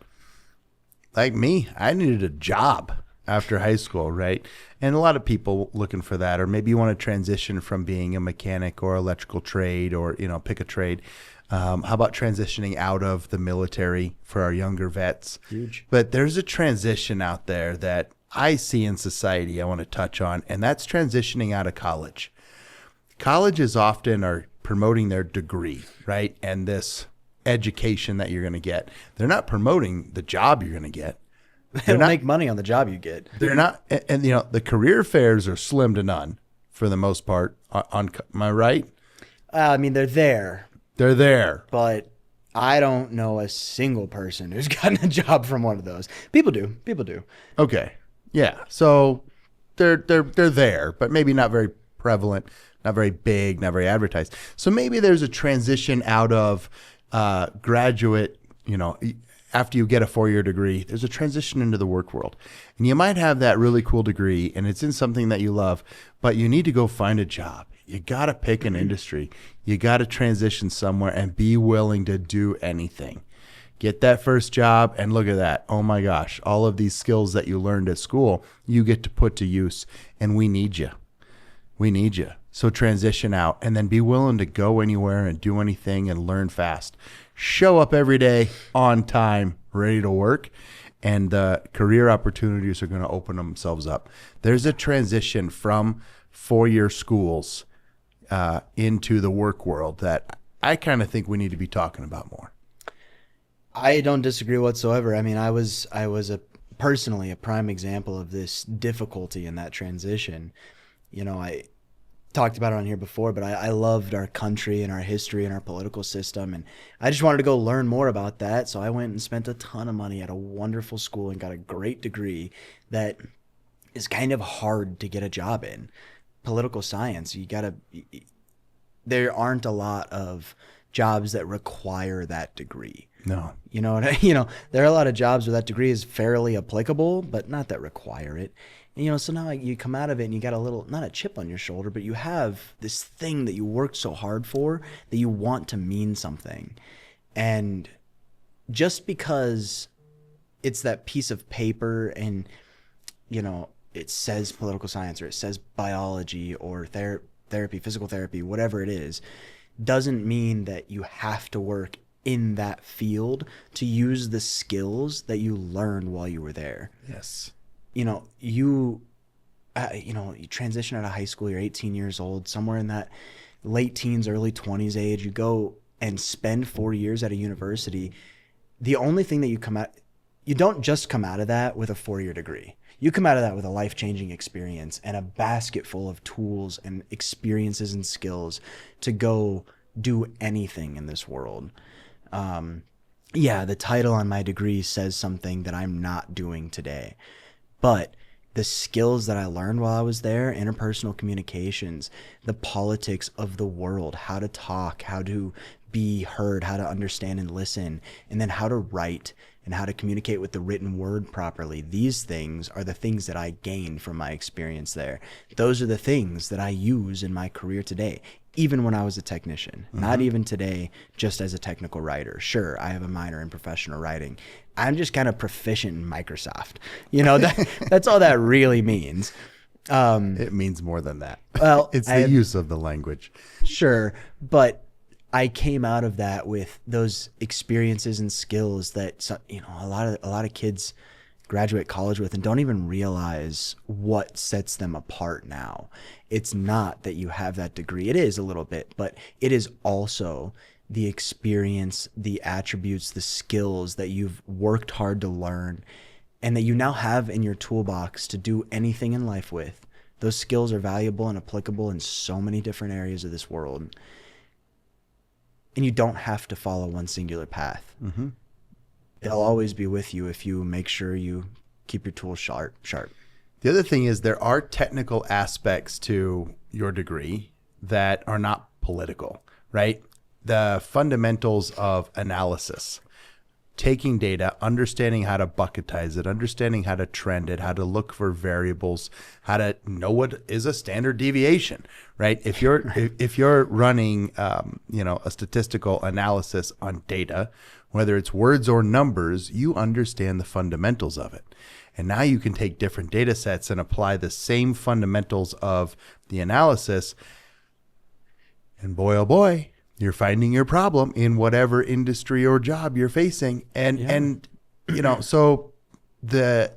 like me, I needed a job. after high school, right? And a lot of people looking for that, or maybe you want to transition from being a mechanic or electrical trade, or, pick a trade. How about transitioning out of the military for our younger vets? Huge. But there's a transition out there that I see in society I want to touch on, and that's transitioning out of college. Colleges often are promoting their degree, right? And this education that you're going to get. They're not promoting the job you're going to get. They don't make money on the job you get. They're not, and the career fairs are slim to none for the most part. Am I right? I mean, they're there. They're there, but I don't know a single person who's gotten a job from one of those. People do. Okay, yeah. So they're there, but maybe not very prevalent, not very big, not very advertised. So maybe there's a transition out of graduate, after you get a 4-year degree, there's a transition into the work world. And you might have that really cool degree and it's in something that you love, but you need to go find a job. You got to pick an industry. You got to transition somewhere and be willing to do anything. Get that first job and look at that. Oh my gosh, all of these skills that you learned at school, you get to put to use, and we need you. We need you. So transition out and then be willing to go anywhere and do anything and learn fast. Show up every day on time, ready to work, and the career opportunities are going to open themselves up. There's a transition from 4-year schools into the work world that I kind of think we need to be talking about more. I don't disagree whatsoever. I mean, I was personally a prime example of this difficulty in that transition. I talked about it on here before, but I loved our country and our history and our political system, and I just wanted to go learn more about that. So I went and spent a ton of money at a wonderful school and got a great degree that is kind of hard to get a job in. Political science, there aren't a lot of jobs that require that degree. No. There are a lot of jobs where that degree is fairly applicable, but not that require it. And, so now you come out of it and you got a little, not a chip on your shoulder, but you have this thing that you worked so hard for that you want to mean something. And just because it's that piece of paper and, it says political science or it says biology or therapy, physical therapy, whatever it is, doesn't mean that you have to work in that field to use the skills that you learned while you were there. Yes. You transition out of high school, you're 18 years old, somewhere in that late teens, early 20s age, you go and spend 4 years at a university. The only thing that you don't just come out of that with a 4-year degree. You come out of that with a life-changing experience and a basket full of tools and experiences and skills to go do anything in this world. The title on my degree says something that I'm not doing today, but the skills that I learned while I was there, interpersonal communications, the politics of the world, how to talk, how to be heard, how to understand and listen, and then how to write and how to communicate with the written word properly. These things are the things that I gained from my experience there. Those are the things that I use in my career today, even when I was a technician, not even today, just as a technical writer. Sure, I have a minor in professional writing. I'm just kind of proficient in Microsoft. That's all that really means. It means more than that. Well, it's the use of the language. Sure, but I came out of that with those experiences and skills that a lot of kids graduate college with and don't even realize what sets them apart now. It's not that you have that degree. It is a little bit, but it is also the experience, the attributes, the skills that you've worked hard to learn and that you now have in your toolbox to do anything in life with. Those skills are valuable and applicable in so many different areas of this world. And you don't have to follow one singular path. Mm-hmm. They'll always be with you if you make sure you keep your tools sharp. The other thing is there are technical aspects to your degree that are not political, right? The fundamentals of analysis, taking data, understanding how to bucketize it, understanding how to trend it, how to look for variables, how to know what is a standard deviation, right? If you're running, a statistical analysis on data, whether it's words or numbers, you understand the fundamentals of it. And now you can take different data sets and apply the same fundamentals of the analysis. And boy, oh boy, you're finding your problem in whatever industry or job you're facing. And so the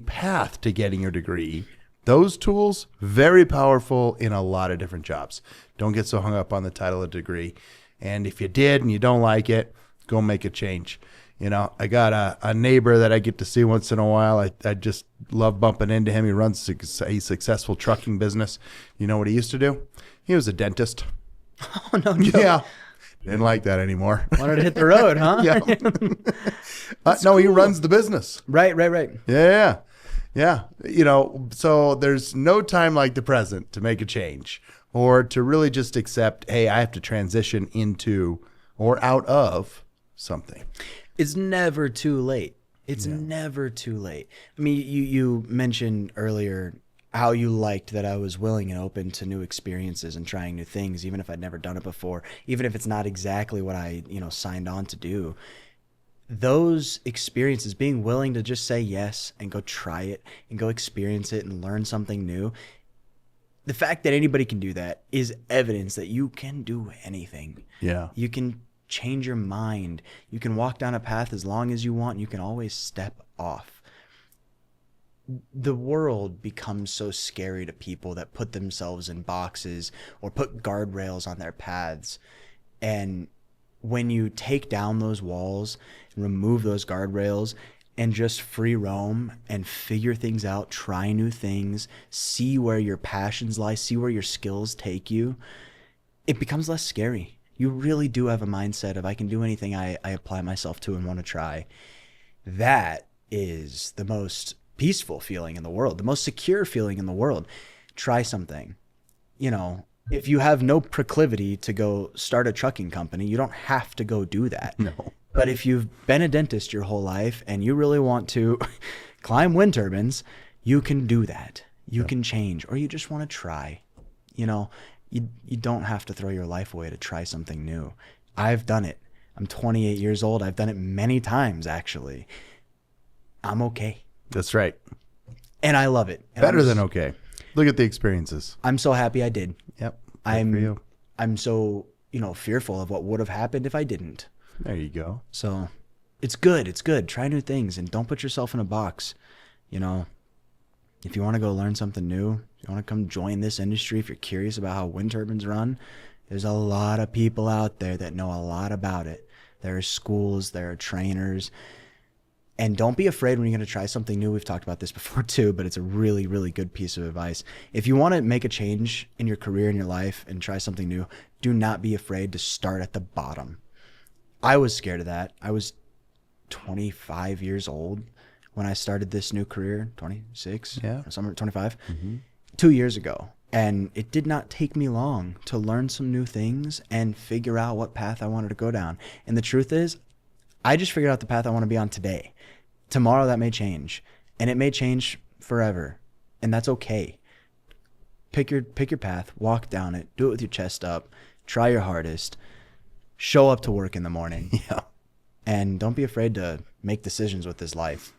path to getting your degree, those tools, very powerful in a lot of different jobs. Don't get so hung up on the title of degree. And if you did and you don't like it, go make a change. I got a neighbor that I get to see once in a while. I just love bumping into him. He runs a successful trucking business. You know what he used to do? He was a dentist. Oh, no joke. Yeah. Didn't like that anymore. Wanted to hit the road, huh? Yeah. No, cool. He runs the business. Right. Yeah. So there's no time like the present to make a change or to really just accept, hey, I have to transition into or out of something. It's never too late. It's never too late. I mean, you mentioned earlier how you liked that I was willing and open to new experiences and trying new things, even if I'd never done it before, even if it's not exactly what I, signed on to do. Those experiences, being willing to just say yes and go try it and go experience it and learn something new. The fact that anybody can do that is evidence that you can do anything. Yeah. You can change your mind. You can walk down a path as long as you want. You can always step off. The world becomes so scary to people that put themselves in boxes or put guardrails on their paths. And when you take down those walls, remove those guardrails, and just free roam and figure things out, try new things, see where your passions lie, see where your skills take you, it becomes less scary. You really do have a mindset of I can do anything I apply myself to and want to try. That is the most peaceful feeling in the world, the most secure feeling in the world. Try something. If you have no proclivity to go start a trucking company, you don't have to go do that. No. But if you've been a dentist your whole life and you really want to climb wind turbines, you can do that. You can change, or you just want to try. You don't have to throw your life away to try something new. I've done it. I'm 28 years old. I've done it many times, actually. I'm okay. That's right. And I love it. And Better than okay. Look at the experiences. I'm so happy I did. Yep. I'm so, fearful of what would have happened if I didn't. There you go. So it's good. It's good. Try new things and don't put yourself in a box. If you want to go learn something new, if you want to come join this industry, if you're curious about how wind turbines run, there's a lot of people out there that know a lot about it. There are schools, there are trainers. And don't be afraid when you're going to try something new. We've talked about this before too, but it's a really, really good piece of advice. If you want to make a change in your career, in your life, and try something new, do not be afraid to start at the bottom. I was scared of that. I was 25 years old when I started this new career, 26, somewhere 25, 2 years ago. And it did not take me long to learn some new things and figure out what path I wanted to go down. And the truth is, I just figured out the path I want to be on today. Tomorrow that may change, and it may change forever, and that's okay. Pick your path, walk down it, do it with your chest up, try your hardest, show up to work in the morning. Yeah. And don't be afraid to make decisions with this life.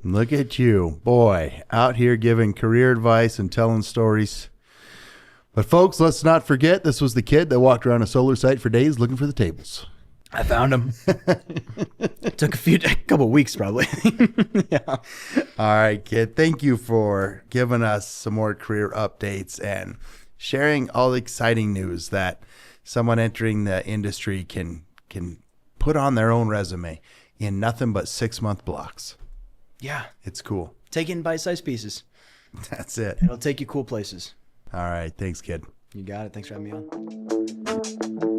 Look at you, boy, out here giving career advice and telling stories. But folks, let's not forget, this was the kid that walked around a solar site for days looking for the tables. I found him. Took a couple of weeks probably. Yeah. All right, kid. Thank you for giving us some more career updates and sharing all the exciting news that someone entering the industry can put on their own resume in nothing but 6-month blocks. Yeah. It's cool. Take it in bite-sized pieces. That's it. It'll take you cool places. All right. Thanks, kid. You got it. Thanks for having me on.